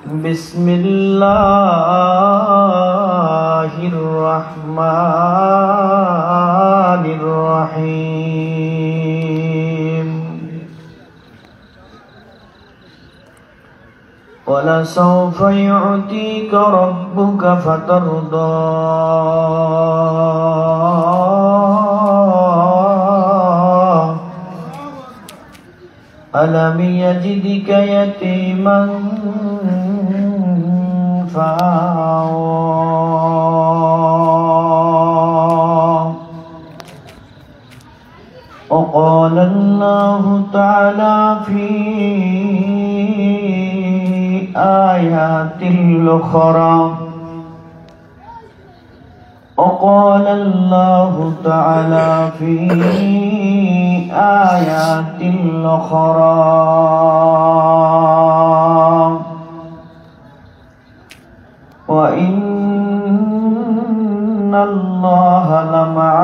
বিসমিল্লাহির রহমানির রহিম ولسوف يعطيك ربك فترضى ألم يجدك يتيما فآوى وقال الله تعالى في آيات الأخرى وقال الله تعالى في آيات الأخرى وإن الله لمع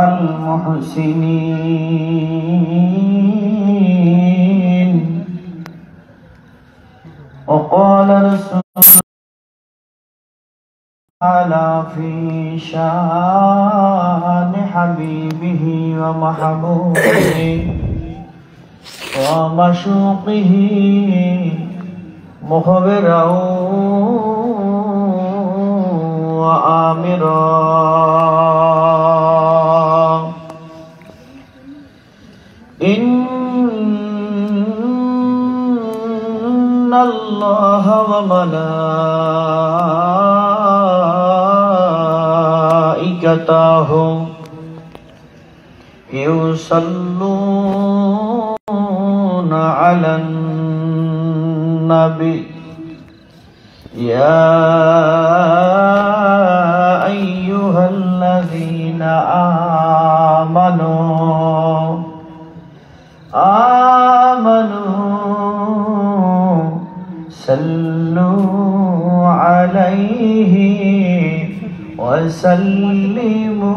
المحسنين وقال رسول تعالى في شان حبيبه ومحبوبه ومشوقه مخبرا وآمرا إن الله وملائكته يصلون على النبي يا أيها الذين آمنوا صلوا عليه وسلموا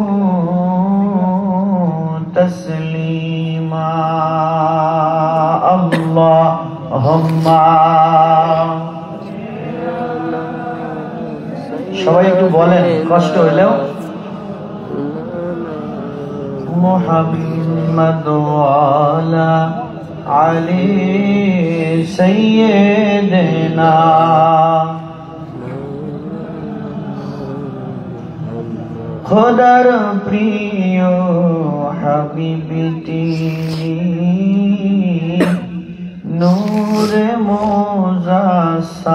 تسليما اللهم সবাই একটু বলেন কষ্ট হইলেও মুহাম্মদ ওয়ালা আলী সাইয়্যিদিনা খোদার প্রিয় হাবিবটি নূরে মুজাসসাম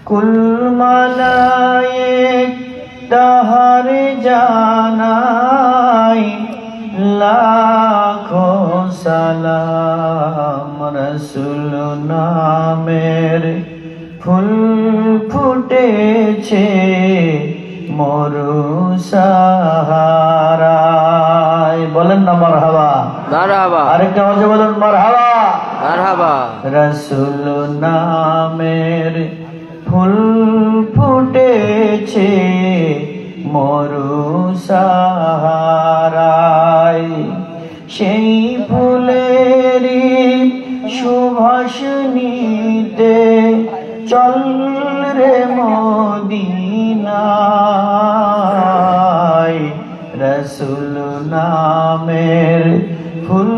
কুল মালায়েক তাহার জানাই লাখো সালাম রাসূল নামের ফুল ফুটেছে মরু সাহারায় বলেন না মারহাবা মারহাবা আরেকটা আওয়াজে বলেন মারহাবা মারহাবা রাসূল নামের ফুল ফুটেছে মরু সাহারায় সেই ফুলেরই সুবাস নিতে চল রে মদিনায় রাসূল নামের ফুল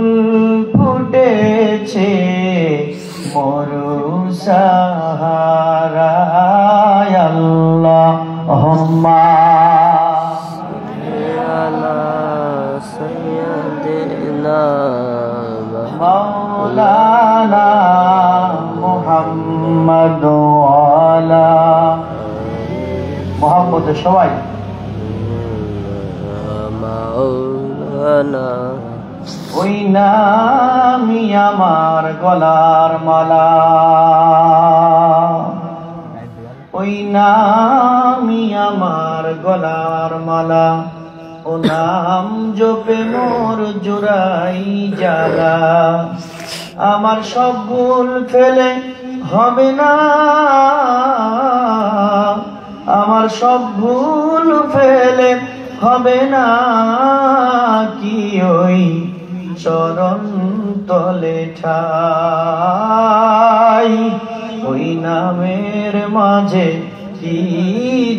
ফুটেছে মরু সাহারায় আল্লাহুম্মা আলা সাইয়্যিদিনা মাওলানা মুহাম্মদ ওয়ালা মুহাম্মদ সবাই মাওলানা ওই নামই আমার গলার মালা ওই নামই আমার গলার মালা ও নাম জপে মোর জোড়াই জ্বালা আমার সব ভুল ফেলে হবে না আমার সব ভুল ফেলে হবে না কি ওই চরণ তলে ঠাই ওই নামের মাঝে কি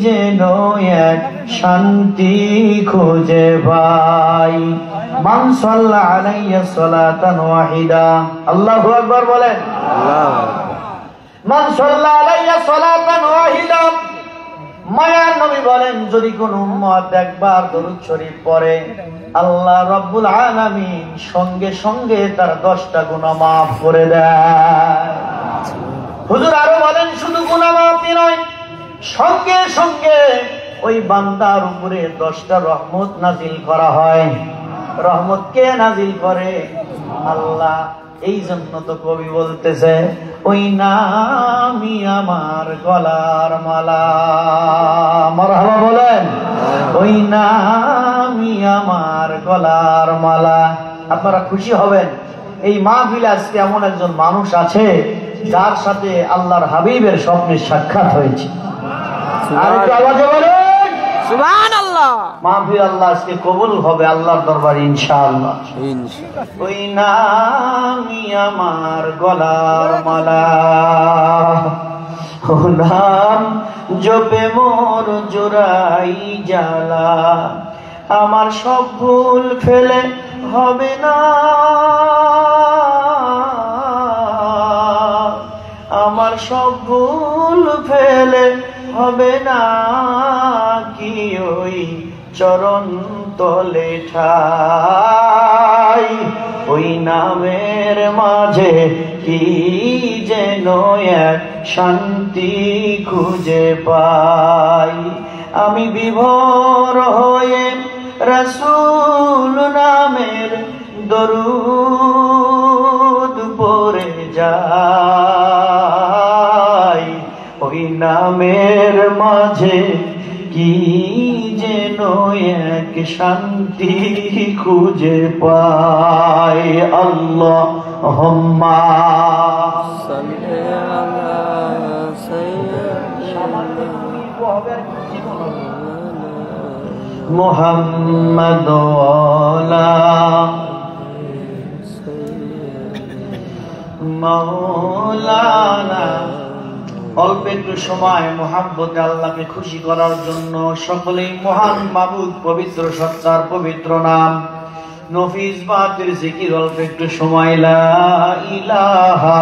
যেন এক শান্তি খুঁজে পাই। মান সাল্লা আলাইয়া সালাতান ওয়াহিদা, আল্লাহু আকবার বলেন। মান সাল্লা আলাইয়া সালাতান ওয়াহিদা, মায়ার নবী বলেন যদি কোন উম্মত একবার দরুদ শরীফ পড়ে আল্লাহ রাব্বুল আলামিন সঙ্গে সঙ্গে তার 10টা গুনাহ মাফ করে দেয়। হুজুর আরো বলেন শুধু গুনাহ মাফই নয়, সঙ্গে সঙ্গে ওই বান্দার উপরে 10টা রহমত নাজিল করা হয়। রহমত কে নাজিল করে? আল্লাহ। এই জন্য তো কবি বলতেছে ওই নামই আমার গলার মালা। মারহাবা বলেন। ওই নামই আমার গলার মালা। আপনারা খুশি হবেন এই মাহফিলে আজকে এমন একজন মানুষ আছে যার সাথে আল্লাহর হাবিবের স্বপ্নের সাক্ষাৎ হয়েছে। আর একটু আওয়াজে বলেন সুবহানাল্লাহ। মাহফিল আল্লাহ আজকে কবুল হবে আল্লাহর দরবারে ইনশাআল্লাহ। ওই নামই আমার গলার মালা, ও নাম জপে মোর জোড়াই জ্বালা, আমার সব ভুল ফেলে হবে না, আমার সব ভুল ফেলে হবে না কি ওই চরণ তলে ঠাই। ওই নামের মাঝে কি যেন এক শান্তি খুঁজে পাই। আমি বিভোর হয়ে রাসূল নামের দরুদ পড়ে যাই। ওই নামের মাঝে কি যেন এক শান্তি খুঁজে পাই। আল্লাহুম্মা সাল্লি আলা সাইয়্যিদিনা মুহাম্মাদ ওয়ালা মাওলানা। অল্প একটু সময় মুহাব্বতে আল্লাহকে খুশি করার জন্য সকলেই মহান মাবুদ পবিত্র সত্তার পবিত্র নাম নফিস বাতের জিকির অল্প একটু সময় লা ইলাহা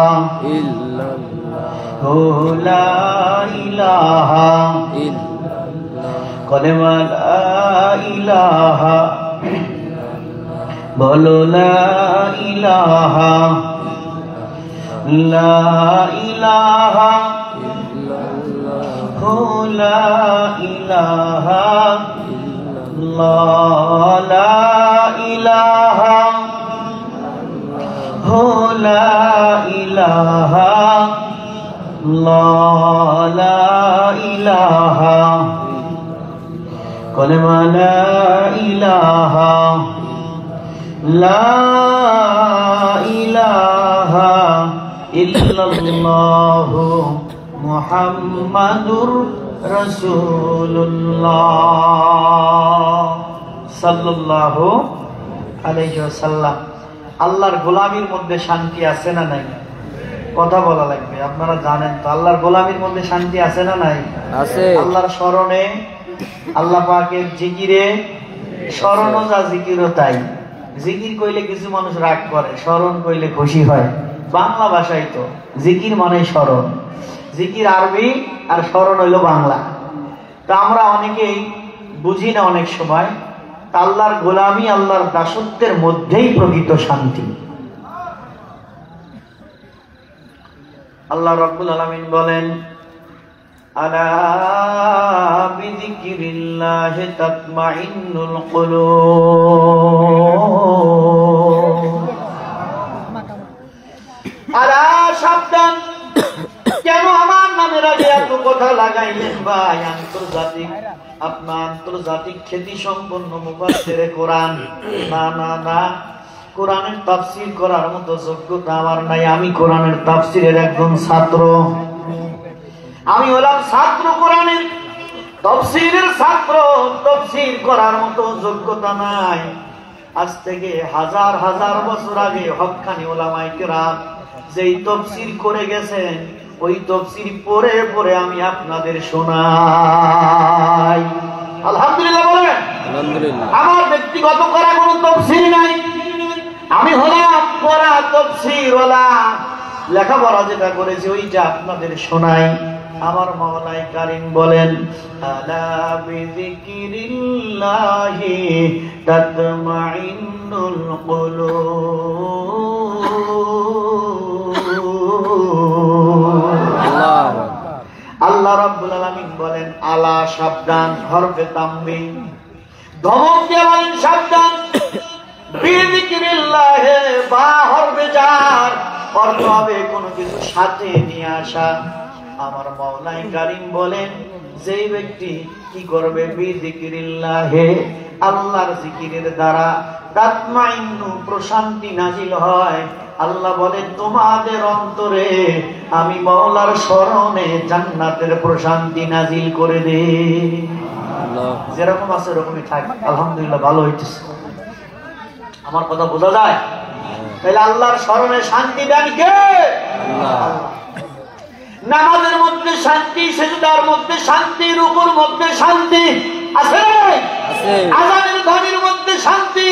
ইল্লাল্লাহ, লা ইলাহা ইল্লাল্লাহ, কলেমা লা ইলাহা, বলো লা ইলাহা, লা ইলাহা লা ইলাহা ইল্লাল্লাহ, লা ইলাহা লা ইলাহা লা ইলাহা, কলেমা লা ইলাহা, লা ইলাহা ইল্লাল্লাহ মুহাম্মাদুর রাসূলুল্লাহ সাল্লাল্লাহু আলাইহি ওয়াসাল্লাম। আল্লাহর গোলামির মধ্যে শান্তি আছে না নাই? কথা বলা লাগবে। আপনারা জানেন তো আল্লাহর গোলামির মধ্যে শান্তি আছে না নাই? আছে। আল্লাহর স্মরণে, আল্লাহ পাকের জিকিরে, স্মরণও যা জিকিরও তাই। জিকির কইলে কিছু মানুষ রাগ করে, স্মরণ কইলে খুশি হয়। বাংলা ভাষায় তো জিকির মানে স্মরণ, জিকির আরবি আর স্মরণ হইল বাংলা। তা আমরা অনেকেই বুঝি না অনেক সময় আল্লাহর গোলামি, আল্লাহর দাসত্বের মধ্যেই প্রকৃত শান্তি। আল্লাহ রাব্বুল আলামিন বলেন আলা বিযিকরিল্লাহি তাতমাইন্নুল কুলুব। আলা সাবধান, কেন আমার নামের আগে এত কথা লাগাইলেন ভাই? আন্তর্জাতিক, আপনার আন্তর্জাতিক খ্যাতি সম্পন্ন মুফাসসিরে কোরআন। না না না, কোরআনের তাফসীর করার মতো যোগ্যতা আমার নাই। আমি কোরআনের তাফসীরের একজন ছাত্র, আমি হলাম ছাত্র, কোরআনের তাফসীরের ছাত্র। তাফসীর করার মতো যোগ্যতা নাই। আজ থেকে হাজার হাজার বছর আগে হক্কানি উলামায়ে কেরাম যেই তাফসীর করে গেছেন, ওই তাফসীর পড়ে পড়ে আমি আপনাদের শোনাই। আলহামদুলিল্লাহ বলেন। আলহামদুলিল্লাহ। আমার ব্যক্তিগত করা কোনো তাফসীর নাই, আমি হলাম পড়া তাফসীরওয়ালা, লেখাপড়া যেটা করেছি ওইটা আপনাদের শোনাই। আমার মাওলাই কারীম বলেন, আলা বিযিকরিল্লাহি তাতমাইন্নুল কুলুব। আল্লাহ রাব্বুল আলামিন বলেন, আলা সাবধান, হরফে তানবীহ, ধমক দিয়ে বলেন সাবধান। বিযিকরিল্লাহি বা হরফে জার, অর্থ হবে কোনো কিছু সাথে নিয়ে আসা। আমার মাওলাই কারীম বলেন, যেই ব্যক্তি কি করবে, বিযিকরিল্লাহি, আল্লাহর জিকিরের দ্বারা, তাতমাইন্নু, প্রশান্তি নাজিল হয়। আল্লাহ বলেন, তোমাদের অন্তরে আমি মাওলার স্মরণে জান্নাতের প্রশান্তি নাজিল করে দে। যেরকম আছে এরকমই থাক। আলহামদুলিল্লাহ, ভালো হইতেছে। আমার কথা বোঝা যায়? তাহলে আল্লাহর স্মরণে শান্তি দেন কে? আল্লাহ। নামাজের মধ্যে শান্তি, সিজদার মধ্যে শান্তি, রুকুর মধ্যে শান্তি আছে, আযানের ধ্বনির মধ্যে শান্তি,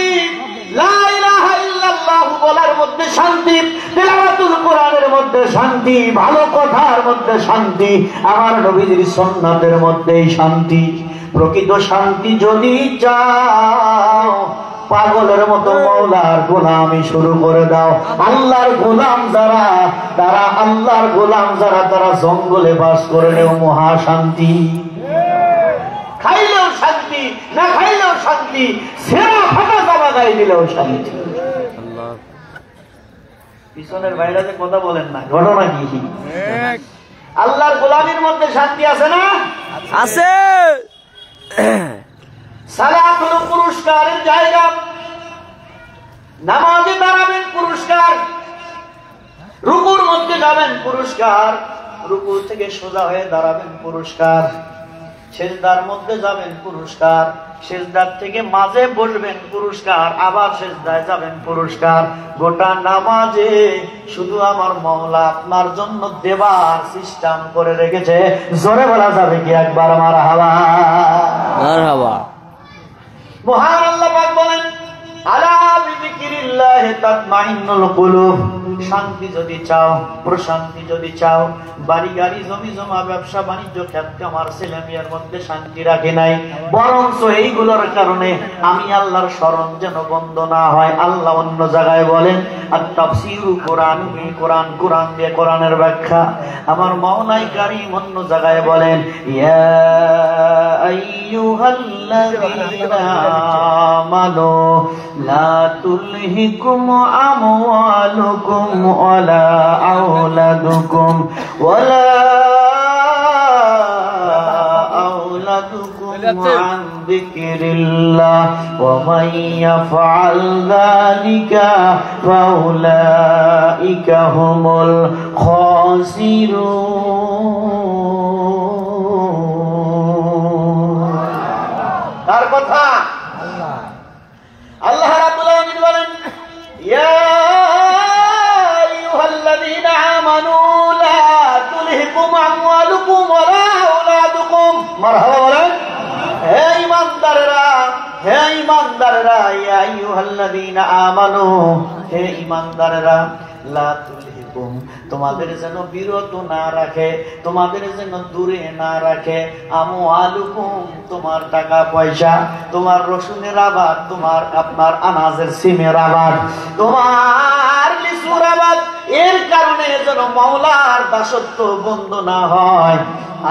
লা ইলাহা ইল্লাল্লাহ বলার মধ্যে শান্তি, তিলাওয়াতুল কোরআনের মধ্যে শান্তি, ভালো কথার মধ্যে শান্তি, আমার নবীর সুন্নাতের মধ্যেই শান্তি। প্রকৃত শান্তি যদি চাও, পাগলের মতো মাওলার গোলামি শুরু করে দাও। আল্লাহর গোলাম যারা, তারা আল্লাহর গোলাম যারা, তারা জঙ্গলে বাস করলেও মহা শান্তি, খাইলেও শান্তি, না খাইলেও শান্তি, সেরা ফাটা জামা গায়ে দিলেও শান্তি। পিছনের বাইরে যে কথা বলেন না, ঘটনা কি? আল্লাহর গোলামির মধ্যে শান্তি আছে না? আছে। সালাত হলো পুরস্কারের জায়গা, নামাজে দাঁড়াবেন পুরস্কার, রুকুর মধ্যে যাবেন পুরস্কার, রুকু থেকে সোজা হয়ে দাঁড়াবেন পুরস্কার, সিজদার মধ্যে যাবেন পুরস্কার, সিজদার থেকে মাঝে বসবেন পুরস্কার, আবার সিজদায় যাবেন পুরস্কার। গোটা নামাজে শুধু আমার মাওলা আপনার জন্য দেবার সিস্টেম করে রেখেছে। জোরে বলা যাবে কি একবার মারহাবা? মারহাবা। মহান আল্লাহ পাক বলেন, আলা বিযিকরিল্লাহি তাতমাইন্নুল কুলুব। শান্তি যদি চাও, প্রশান্তি যদি চাও, বাড়ি গাড়ি জমি জমা ব্যবসা বাণিজ্য ক্ষেত আমার ছেলে মেয়ের মধ্যে শান্তি রাখে নাই, বরঞ্চ এইগুলোর কারণে আমি আল্লাহর স্মরণ যেন বন্ধ না হয়। আল্লাহ অন্য জায়গায় বলেন, আত-তাফসীরু কোরআন, কোরআন, কোরআন দিয়ে কোরআনের ব্যাখ্যা। আমার মাওলাই কারীম অন্য জায়গায় বলেন, ইয়া আইয়ুহাল্লাযীনা আমানু লা তুলহিকুম আমওয়ালুকুম ওয়ালা আওলাদুকুম আন যিকরিল্লাহ ওয়া মান ইয়াফআল যালিকা ফাউলাইকা হুমুল খাসিরুন। তার কথা আল্লাহ রাব্বুল আলামিন বলেন, ইয়া আইয়ুহাল্লাযীনা আমানু লা তুলহিকুম আমওয়ালুকুম ওয়ালা আওলাদুকুম। মারহাবা বলেন। হে ঈমানদাররা, হে ঈমানদাররা, ইয়া আইয়ুহাল্লাযীনা আমানু, হে ঈমানদাররা, লা তুলহিকুম, তোমাদের যেন বিরত না রাখে, তোমাদের যেন দূরে না রাখে, আমওয়ালুকুম, তোমার টাকা পয়সা, তোমার রসুনের আবাদ, তোমার আপনার আনাজের সিমের আবাদ, তোমার লিচুর আবাদ, এর কারণে যেন মাওলার দাসত্ব বন্ধ না হয়।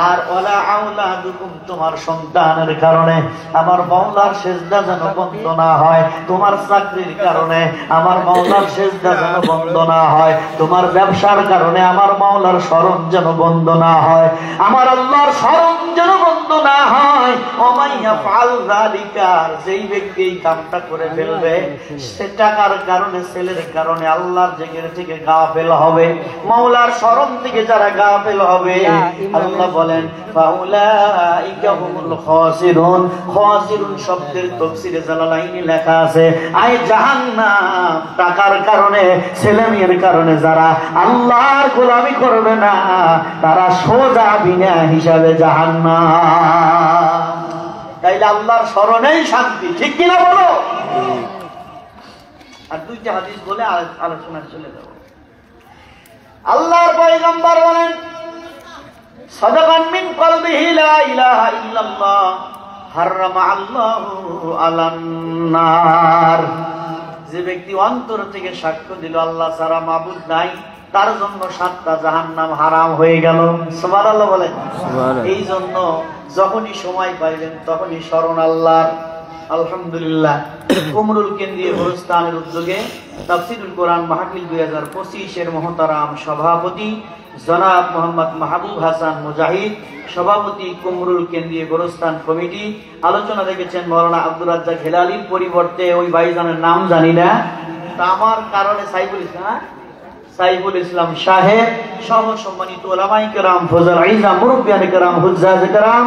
আর ওয়ালা আওলাদুকুম, তোমার সন্তানের কারণে আমার মাওলার সিজদা যেন বন্ধ না হয়, তোমার চাকরির কারণে আমার মাওলার সিজদা যেন বন্ধ না হয়, তোমার ব্যবসার কারণে আমার মাওলার স্মরণ যেন বন্ধ না হয়, আমার আল্লাহর স্মরণ যেন বন্ধ মন্দ না হয়, ওমাইয়া ফাল যালিকা, যেই ব্যক্তি এই কামটা করে ফেলবে সে টাকার কারণে, ছেলের কারণে আল্লাহর জিকির থেকে গাফেল হবে, মাওলার শরণ থেকে যারা গাফেল হবে, আল্লাহ বলেন ফাউলাইকা হুমুল খাসিরুন। খাসিরুন শব্দের তাফসীরে জালালাইনে লেখা আছে আয় জাহান্নাম। টাকার কারণে, ছেলে মেয়ের কারণে যারা আল্লাহর গোলামি করবে না তারা সোজা বিনা হিসাবে জাহান্নাম। তাইলে আল্লাহর শরণেই শান্তি, ঠিক কিনা বলো? আর দুইটা হাদিস বলে আলোচনা চলে যাব। আল্লাহর পয়গম্বর বলেন সাদাকান মিন কলবিহি লা ইলাহা ইল্লাল্লাহ হারামা আল্লাহু আলান নার। যে ব্যক্তি অন্তর থেকে সাক্ষ্য দিল আল্লাহ ছাড়া মাবুদ নাই, তার জন্য 7টা জাহান্নাম হারাম হয়ে গেল। সুবহানাল্লাহ বলেন। এই জন্য যখনই সময় পাইবেন তখনই স্মরণ আল্লাহর। আলহামদুলিল্লাহ, কুমরুল কেন্দ্রীয় গোরস্থানের উদ্যোগে তাফসীরুল কোরআন মাহফিল 2025 এর মহতারাম সভাপতি জনাব মোহাম্মদ মাহবুব হাসান মুজাহিদ, সভাপতি কুমরুল কেন্দ্রীয় গোরস্থান কমিটি। আলোচনা দেখেছেন মাওলানা আব্দুর রাজ্জাক হেলালির পরিবর্তে ওই ভাইজানের নাম জানি না, তা আমার কারণে সাইফুল ইসলাম সাহেব সহ সম্মানিত ওলামায়ে কেরাম, ফজল আইজা, মুরব্বিয়ানে কেরাম, হুজ্জাজে কেরাম,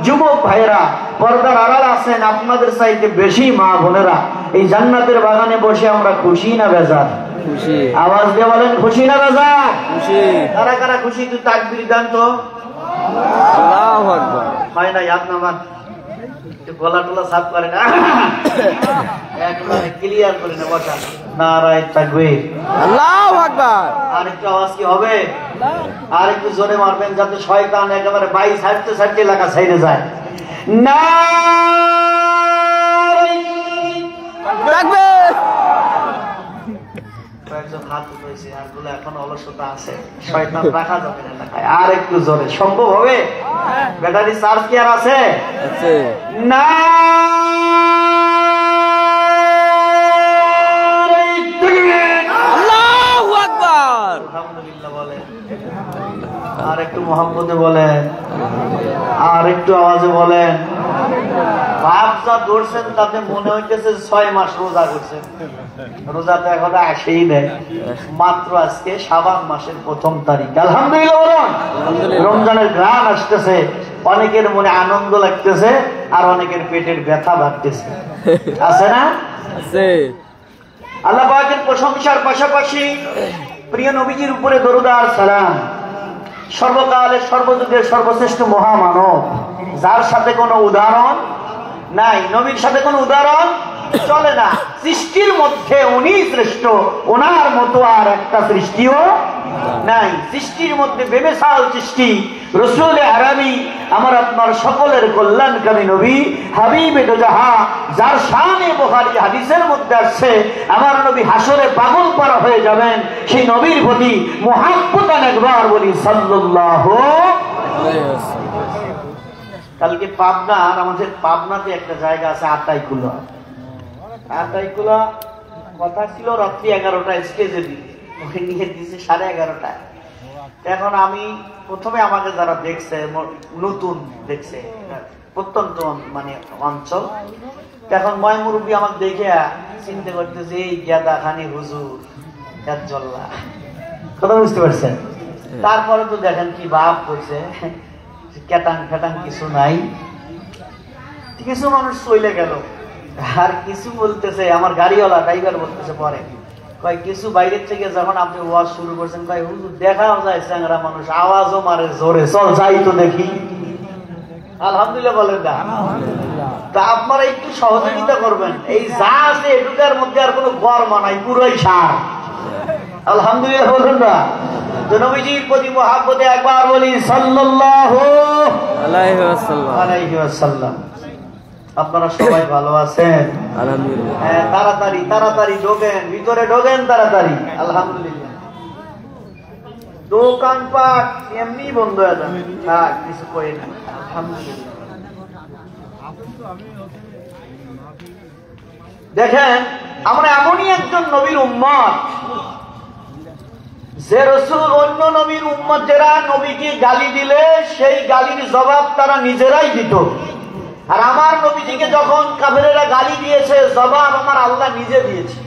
যুবক ভাইরা, পর্দার আড়াল আছেন, আপনাদের চাইতে বেশি মা বোনেরা, এই জান্নাতের বাগানে বসে আমরা খুশি না বেজার? খুশি। আওয়াজ দিয়ে বলেন খুশি না বেজার? খুশি। কারা কারা খুশি তুই তাকবীর দেন তো। আল্লাহু আকবার। হয় না ইয়াদ নামান গলা টলা সাফ করে না, একবারে ক্লিয়ার করে না বসা। নারায়ে তাকবীর, আল্লাহু আকবার। আর একটু আওয়াজ কি হবে? আর একটু জোরে মারবেন যাতে শয়তান একেবারে 22 ছাড়তে এলাকা ছেড়ে যায়। নারায়ে তাকবীর। কয়েকজন হাত উঠেছে, আর গুলো এখন অলসতা আছে, শয়তান রাখা যাবে না এলাকায়। আর একটু জোরে সম্ভব হবে? ব্যাটারি চার্জ কি আর আছে? আছে। না আর একটু মোহাম্মদে বলেন, আর একটু আওয়াজে বলেন। ভাব যা ধরছেন তাতে মনে হইতেছে 6 মাস রোজা করছেন। রোজা তো এখন আসেই নেই, মাত্র আজকে শাবান মাসের 1ম তারিখ। আলহামদুলিল্লাহ বলুন। রমজানের ঘ্রাণ আসতেছে, অনেকের মনে আনন্দ লাগতেছে, আর অনেকের পেটের ব্যথা বাড়তেছে, আছে না? আছে। আল্লাহ পাকের প্রশংসার পাশাপাশি প্রিয় নবীজির উপরে দরুদ আর সালাম। সর্বকালের সর্বযুগের সর্বশ্রেষ্ঠ মহামানব, যার সাথে কোনো উদাহরণ নাই, নবীর সাথে কোনো উদাহরণ চলে না। সৃষ্টির মধ্যে উনি শ্রেষ্ঠ, ওনার মতো আর একটা সৃষ্টিও নাই। সৃষ্টির মধ্যে বেমিসাল সৃষ্টি রাসূল আরবি, আমার আপনার সকলের কল্যাণকামী নবী, হাবিবে দোজাহা, যার শানে বুখারী হাদিসের মধ্যে আসছে আমার নবী হাসরে পাগল পারা হয়ে যাবেন। সেই নবীর প্রতি মুহাব্বতান একবার বলি সাল্লাল্লাহু আলাইহি ওয়াসাল্লাম। কালকে পাবনার, আমাদের পাবনাতে একটা জায়গা আছে আটাইকুলা। আটাইকুলা কথা ছিল রাত্রি 11টায় স্টেজে দিতে, ওকে নিয়ে দিয়েছে 11:30টায়। এখন আমি প্রথমে আমাকে যারা দেখছে, নতুন দেখছে, প্রত্যন্ত মানে অঞ্চল, এখন ময় মুরব্বী আমাকে দেখে চিন্তা করতেছে এই গেদা খানি হুজুর জল্লা, কথা বুঝতে পারছেন? তারপরে তো দেখেন কি ভাব করছে, কেটাং ফেটাং কিছু নাই, কিছু মানুষ চলে গেল, আর কিছু বলতেছে, আমার গাড়িওয়ালা ড্রাইভার বলতেছে পরে, কয় কিছু বাইরের থেকে যখন আপনি ওয়াজ শুরু করছেন, কয় হুজুর দেখাও যায় চ্যাংরা মানুষ, আওয়াজও মারে জোরে, চল যাই তো দেখি। আলহামদুলিল্লাহ বলেন না? তা আপনারা একটু সহযোগিতা করবেন, এই যা আছে এটুকার মধ্যে আর কোনো গড় মানাই, পুরোই সার। আলহামদুলিল্লাহ বলেন না? নবীজির প্রতি মুহাব্বতে একবার বলি সাল্লাল্লাহু আলাইহি ওয়াসাল্লাম। আপনারা সবাই ভালো আছেন? আলহামদুলিল্লাহ। হ্যাঁ, তাড়াতাড়ি তাড়াতাড়ি ঢোকেন, ভিতরে ঢোকেন তাড়াতাড়ি। আলহামদুলিল্লাহ। দোকানপাট এমনি বন্ধ হয়ে যাবে, থাক কিছু কই না। আলহামদুলিল্লাহ। দেখেন, আমরা এমনই একজন নবীর উম্মত যে রাসূল অন্য নবীর উম্মতেরা নবীকে গালি দিলে সেই গালির জবাব তারা নিজেরাই দিত, আর আমার নবীজিকে যখন কাফেরেরা গালি দিয়েছে জবাব আমার আল্লাহ নিজে দিয়েছে।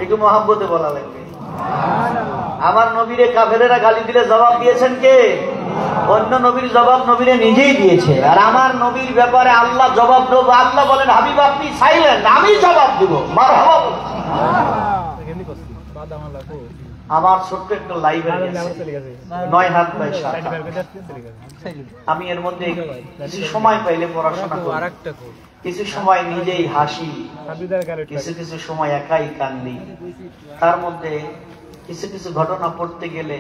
একটু মহব্বতে বলা লাগবে। আমার নবীরে কাফেরেরা গালি দিলে জবাব দিয়েছেন কে? অন্য নবীর জবাব নবীরে নিজেই দিয়েছে। আর আমার নবীর ব্যাপারে আল্লাহ জবাব দেব। আল্লাহ বলেন হাবিব আপনি সাইলেন্ট, আমি জবাব দিব। মারহাবা। আমার ছোট্ট একটা লাইব্রেরি আছে 9 হাত বাই 7 আমি এর মধ্যে কিছু সময় পাইলে পড়াশোনা করি, কিছু সময় নিজেই হাসি, কিছু কিছু সময় একাই কান্দি। তার মধ্যে কিছু কিছু ঘটনা পড়তে গেলে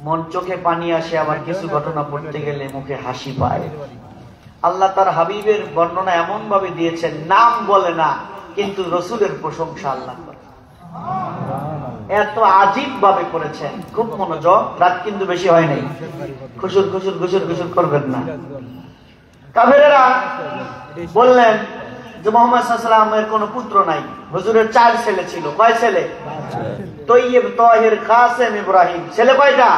মন চোখে পানি আসে, আবার কিছু ঘটনা পড়তে গেলে মুখে হাসি পায়। আল্লাহ তার হাবিবের বর্ণনা এমন ভাবে দিয়েছেন, নাম বলে না কিন্তু রসুলের প্রশংসা আল্লাহ করে। এত আজীব ভাবে করেছেন। খুব মনোযোগ, রাত কিন্তু বেশি হয় নাই। খুশুর খুশুর খুশুর খুশুর করবেন না। কাফেরেরা বললেন যে মুহাম্মদ সাল্লাল্লাহু আলাইহি ওয়াসাল্লামের কোনো পুত্র নাই। হুজুরের 4 ছেলে ছিল। কয় ছেলে? তৈয়ব, তাহির, কাসেম, ইব্রাহিম। ছেলে কয়টা?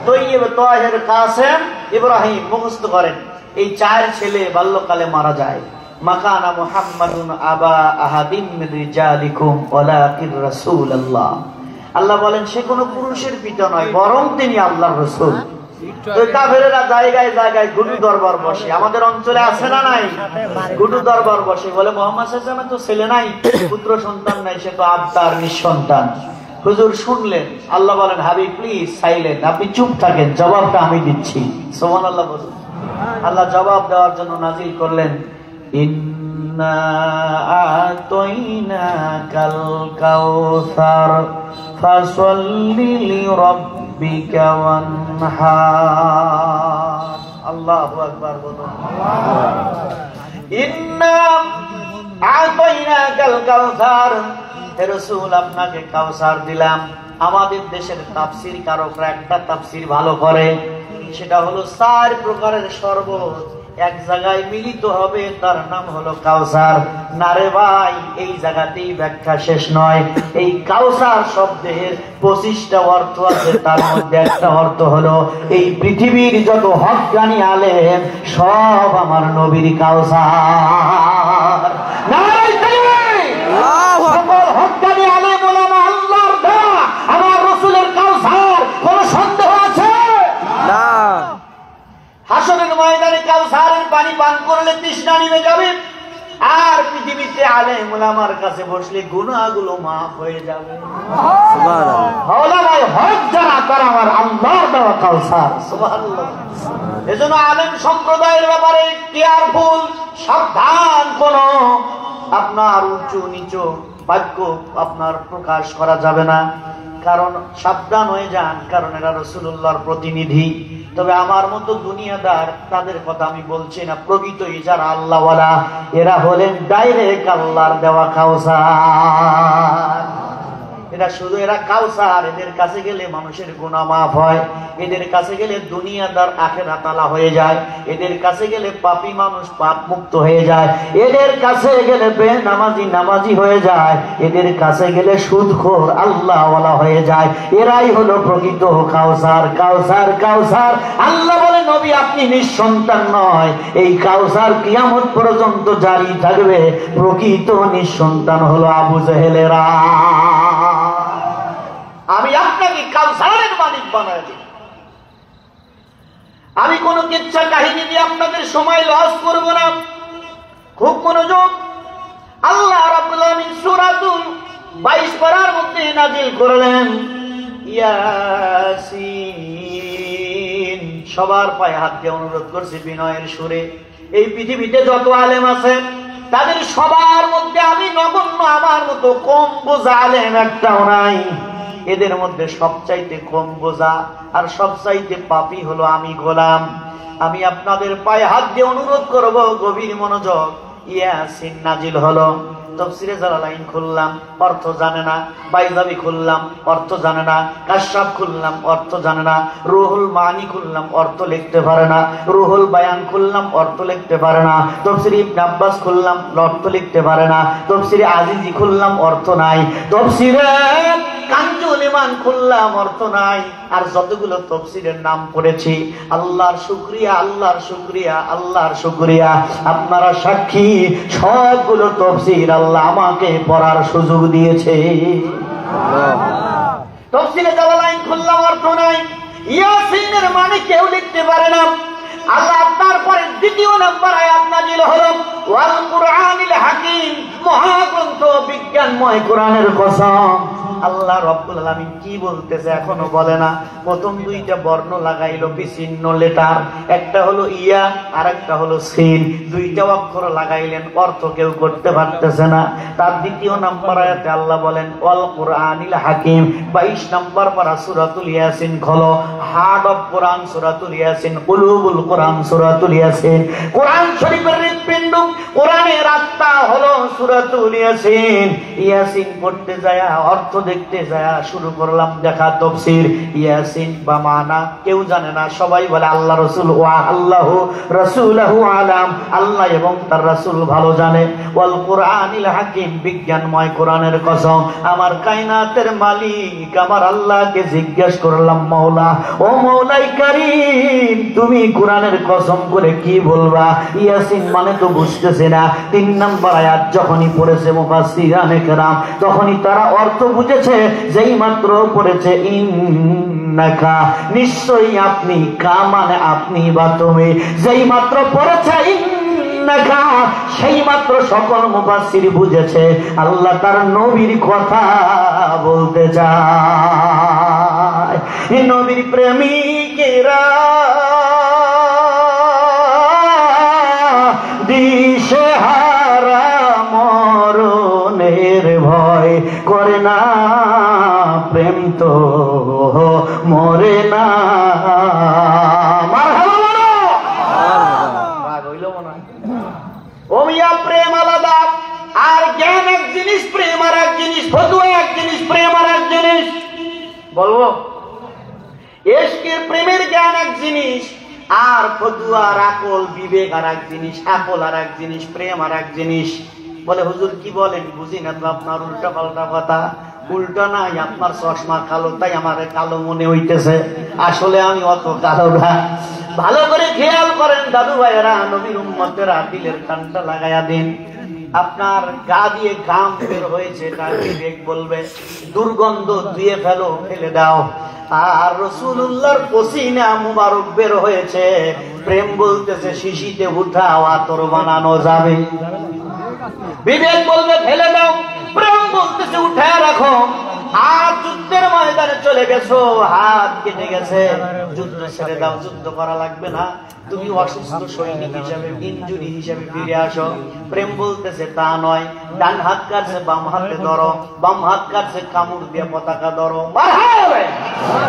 তৈয়ব, তাহির, কাসেম, ইব্রাহিম। মুখস্থ করেন। এই 4 ছেলে বাল্যকালে মারা যায়। মাকানা মুহাম্মাদুন আবা আহাদিন মিন রিজালিকুম ওয়ালাকিন রাসূলুল্লাহ। আল্লাহ বলেন সে কোনো পুরুষের পিতা নয়, বরং তিনি আল্লাহর রাসূল। তো কাফেরেরা জায়গায় জায়গায় গুরু দরবার বসে। আমাদের অঞ্চলে আছে না নাই? গুরু দরবার বসে, বলে মুহাম্মদ সাল্লাল্লাহু আলাইহি ওয়াসাল্লামের তো ছেলে নাই, পুত্র সন্তান নাই, সে তো আব্দার নিঃসন্তান। হুজুর শুনলেন। আল্লাহ বলেন হাবিব প্লিজ সাইলেন্ট, আপনি চুপ থাকেন, জবাবটা আমি দিচ্ছি। সুবহানাল্লাহ বলুন। আল্লাহ জবাব দেওয়ার জন্য নাজিল করলেন ইন্না আতাইনাকাল কাউসার ফাসাল্লি লিরাব্বিকা ওয়ানহার। আল্লাহু আকবার বলুন। ইন্না আতাইনাকাল কাউসার, হে রাসূল আপনাকে কাউসার দিলাম। আমাদের দেশের তাফসীর কারকরা একটা তাফসীর ভালো করে, সেটা হলো 4 প্রকারের শরবত এক জায়গায় মিলিত হবে, তার নাম হলো কাউসার। না রে ভাই, এই জায়গাতেই ব্যাখ্যা শেষ নয়। এই কাউসার শব্দের 25টা অর্থ আছে, তার মধ্যে একটা অর্থ হলো এই পৃথিবীর যত হক্কানি আলেম সব আমার নবীর কাউসার। সকল হক্কানি আলেম ওলামা আল্লাহর দেওয়া আমার রাসূলের কাউসার। কোনো সন্দেহ আছে? না। হাসরের ময়দানে কাউসারের পানি পান করলে তৃষ্ণা নিভে যাবে, আর পৃথিবীতে আলেম ওলামার কাছে বসলে গুনাহগুলো মাফ হয়ে যাবে। সুবহানাল্লাহ। ওলামায়ে হক যারা তারা আমার আল্লাহর দেওয়া কাউসার। সুবহানাল্লাহ। এজন্য আলেম সম্প্রদায়ের ব্যাপারে কেয়ারফুল, সাবধান। কোন আপনার উঁচু নিচু বাক্য আপনার প্রকাশ করা যাবে না, কারণ সাবধান হয়ে যান, কারণ এরা রাসূলুল্লাহর প্রতিনিধি। তবে আমার মতো দুনিয়াদার তাদের কথা আমি বলছি না, প্রকৃতই যারা আল্লাহওয়ালা এরা হলেন ডাইরেক্ট আল্লাহর দেওয়া কাউসার। এরা শুধু এরা কাউসার, এদের কাছে গেলে মানুষের গুনাহ মাফ হয়, এদের কাছে গেলে দুনিয়াদার আখিরাত আলা হয়ে যায়, এদের কাছে গেলে পাপী মানুষ পাপ মুক্ত হয়ে যায়, এদের কাছে গেলে বেনামাজি নামাজি হয়ে যায়, এদের কাছে গেলে সুদখোর আল্লাহওয়ালা হয়ে যায়। এরাই হলো প্রকৃত কাউসার। কাউসার কাউসার। আল্লাহ বলে নবী আপনি নিঃসন্তান নয়, এই কাউসার কিয়ামত পর্যন্ত জারি থাকবে। প্রকৃত নিঃসন্তান হলো আবু জেহেলেরা। আমি আপনাকে কাউসারের মালিক বানায় দিই। আমি কোন কিচ্ছা কাহিনী দিয়ে আপনাদের সময় লস করব না। খুব মনোযোগ। আল্লাহ রাব্বুল আলামিন সূরাতুল 22 পারার মধ্যে নাযিল করলেন ইয়াসিন। সবার পায়ে হাত দিয়ে অনুরোধ করছি বিনয়ের সুরে, এই পৃথিবীতে যত আলেম আছে তাদের সবার মধ্যে আমি নগণ্য, আমার মতো কম বোঝা আলেম একটাও নাই। এদের মধ্যে সবচাইতে কম বোঝা আর সবচাইতে পাপী হলো আমি গোলাম। আমি আপনাদের পায়ে হাত দিয়ে অনুরোধ করব, গভীর মনোযোগ। ইয়াসিন নাজিল হলো। তাফসীরে জালালাইন খুললাম, অর্থ জানে না। বাইজাবি খুললাম, অর্থ জানে না। কাশফ খুললাম, অর্থ জানে না। রুহুল মানি খুললাম, অর্থ লিখতে পারে না। রুহুল বায়ান খুললাম, অর্থ লিখতে পারে না। তাফসীরে ইবনে আব্বাস খুললাম, অর্থ লিখতে পারে না। তাফসীরে আজিজি খুললাম, অর্থ নাই। তাফসীরে কাঞ্জু তারজিহুল ঈমান খুললাম, অর্থ নাই। আর যতগুলো তাফসীরের নাম পড়েছি, আল্লাহর শুকরিয়া, আল্লাহর শুকরিয়া, আল্লাহর শুকরিয়া। আপনারা সাক্ষী, সবগুলো তাফসীর আল্লাহ আমাকে পড়ার সুযোগ দিয়েছে। তাফসীরে জালালাইন খুললাম, অর্থ নাই। ইয়াসিনের মানে কেউ লিখতে পারে না। আল্লাহ তারপরে দ্বিতীয় নাম্বার আয়াত নাযিল হলো, ওয়াল কুরআনিল হাকীম, মহাগ্রন্থ বিজ্ঞানময় কোরআনের কসম। আল্লাহ রাব্বুল আলামিন কি বলতেছে এখনো বলে না। প্রথম দুইটা বর্ণ লাগাইলো বিচ্ছিন্ন লেটার, একটা হলো ইয়া আর একটা হলো সিন, দুইটা অক্ষর লাগাইলেন, অর্থ কেউ করতে পারতেছে না। তার দ্বিতীয় নাম্বার আয়াতে আল্লাহ বলেন ওয়াল কুরআনিল হাকীম। 22 নাম্বার পারা সূরাতুল ইয়াসিন খোলো, হার্ট অফ কোরআন সূরাতুল ইয়াসিন, কুলুবুল কোরআন সূরাতুল ইয়াসিন। কোরআন শরীফের হৃৎপিণ্ড, কোরআনের আত্মা হলো সূরাতুল ইয়াসিন। ইয়াসিন পড়তে যায়, অর্থ দেখতে যায়, শুরু করলাম দেখা তাফসীর। ইয়াসিন বা মানা কেউ জানে না, সবাই বলে আল্লাহ রাসূল ওয়া আল্লাহু রাসূলুহু আলাম, আল্লাহ এবং তার রাসূল ভালো জানে। ওয়াল কুরআনিল হাকীম, বিজ্ঞানময় কোরআনের কসম। আমার কায়নাতের মালিক আমার আল্লাহকে জিজ্ঞেস করলাম, মওলা ও মওলাই কারীম, তুমি কোরআনের কসম করে কি বলবা? ইয়াসিন মানে তো বুঝতেছে না। 3 নাম্বার আয়াত যখনই পড়েছে মুফাসসিরানে কেরাম, তখনই তারা অর্থ বুঝেছে। যেই মাত্র পড়েছে ইন্নাকা, নিশ্চয়ই আপনি, কা মানে আপনি বা তুমি, যেই মাত্র পড়েছে ইন্নাকা, সেই মাত্র সকল মুফাসসির বুঝেছে আল্লাহ তার নবীর কথা বলতে চায়। নবীর প্রেমিকেরা দিশেহারা মরণের ভয় করে না, প্রেম তো মরে না। ও মিয়া, প্রেম আলাদা আর জ্ঞান এক জিনিস, প্রেম আর এক জিনিস, ফতুয়া এক জিনিস, প্রেম আর এক জিনিস। বলবো ইশকের প্রেমের জ্ঞান এক জিনিস, আর ফতুয়া আর আকল বিবেক আর এক জিনিস, আকল আর এক জিনিস, প্রেম আর এক জিনিস। বলে হুজুর কি বলেন, বুঝি না তো আপনার উল্টা পাল্টা কথা। উল্টা নাই, আপনার চশমা কালো তাই আমার কালো মনে হইতেছে, আসলে আমি অত কালো না। ভালো করে খেয়াল করেন দাদু ভাইয়েরা, নবীর উম্মতেরা, দিলের কানটা লাগাইয়া দিন। আপনার গা দিয়ে ঘাম বের হয়েছে, তার বিবেক বলবে দুর্গন্ধ ধুয়ে ফেলো, ফেলে দাও। আর রাসূলুল্লাহর পসিনা মুবারক বের হয়েছে, প্রেম বলতেছে শিশিতে উঠাও, আতর বানানো যাবে। বিবেক বলবে ফেলে দাও, প্রেম বলতেছে উঠায় রাখো। আর যুদ্ধের ময়দানে চলে গেছো, হাত কেটে গেছে, যুদ্ধ ছেড়ে দাও, যুদ্ধ করা লাগবে না, তুমি অসুস্থ সৈনিক হিসাবে, ইনজুরি হিসাবে ফিরে আসো। প্রেম বলতেছে তা নয়, ডান হাত কাটছে বাম হাতে ধরো, বাম হাত কাটছে কামড় দিয়ে পতাকা ধরো।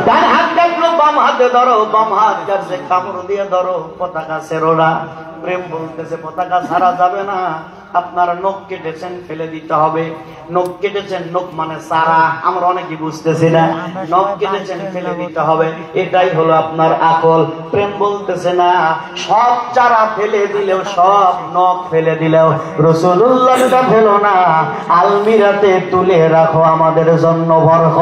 ডান হাত কাটলো বাম হাতে ধরো, বাম হাত কাটছে কামড় দিয়ে ধরো, পতাকা ছেড়ো না। প্রেম বলতেছে পতাকা ছাড়া যাবে না। আপনার নখ কেটেছেন, ফেলে দিতে হবে। নখ কেটেছেন, নখ মানে সারা, আমরা অনেকে বুঝতেছি না। নখ কেটেছেন, ফেলে দিতে হবে, এটাই হলো আপনার আকল। প্রেম বলতেছে না, সব চারা ফেলে দিলেও, সব নখ ফেলে দিলেও রাসূলুল্লাহটা ফেলো না, আলমিরাতে তুলে রাখো আমাদের জন্য বরকত।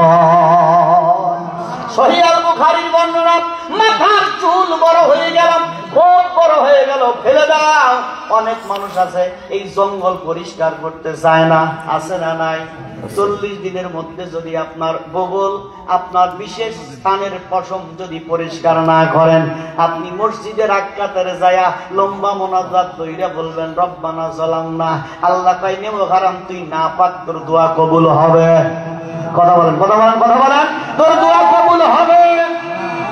সহিহ আল বুখারীর বর্ণনা, মাথার চুল বড় হয়ে গেল, খুব বড় হয়ে গেল, ফেলে দাও। অনেক মানুষ আছে এই জঙ্গল পরিষ্কার করতে চায় না, আছে না নাই? 40 দিনের মধ্যে যদি আপনার বগল, আপনার বিশেষ স্থানের পশম যদি পরিষ্কার না করেন, আপনি মসজিদের আক্কাতারে যায়া লম্বা মোনাজাত কইরা বলবেন রব্বানা যালামনা, আল্লাহ কয় নেমো হারাম, তুই না পাক, তোর দোয়া কবুল হবে। কথা বলেন, কথা বলেন, কথা বলেন, তোর দোয়া কবুল হবে।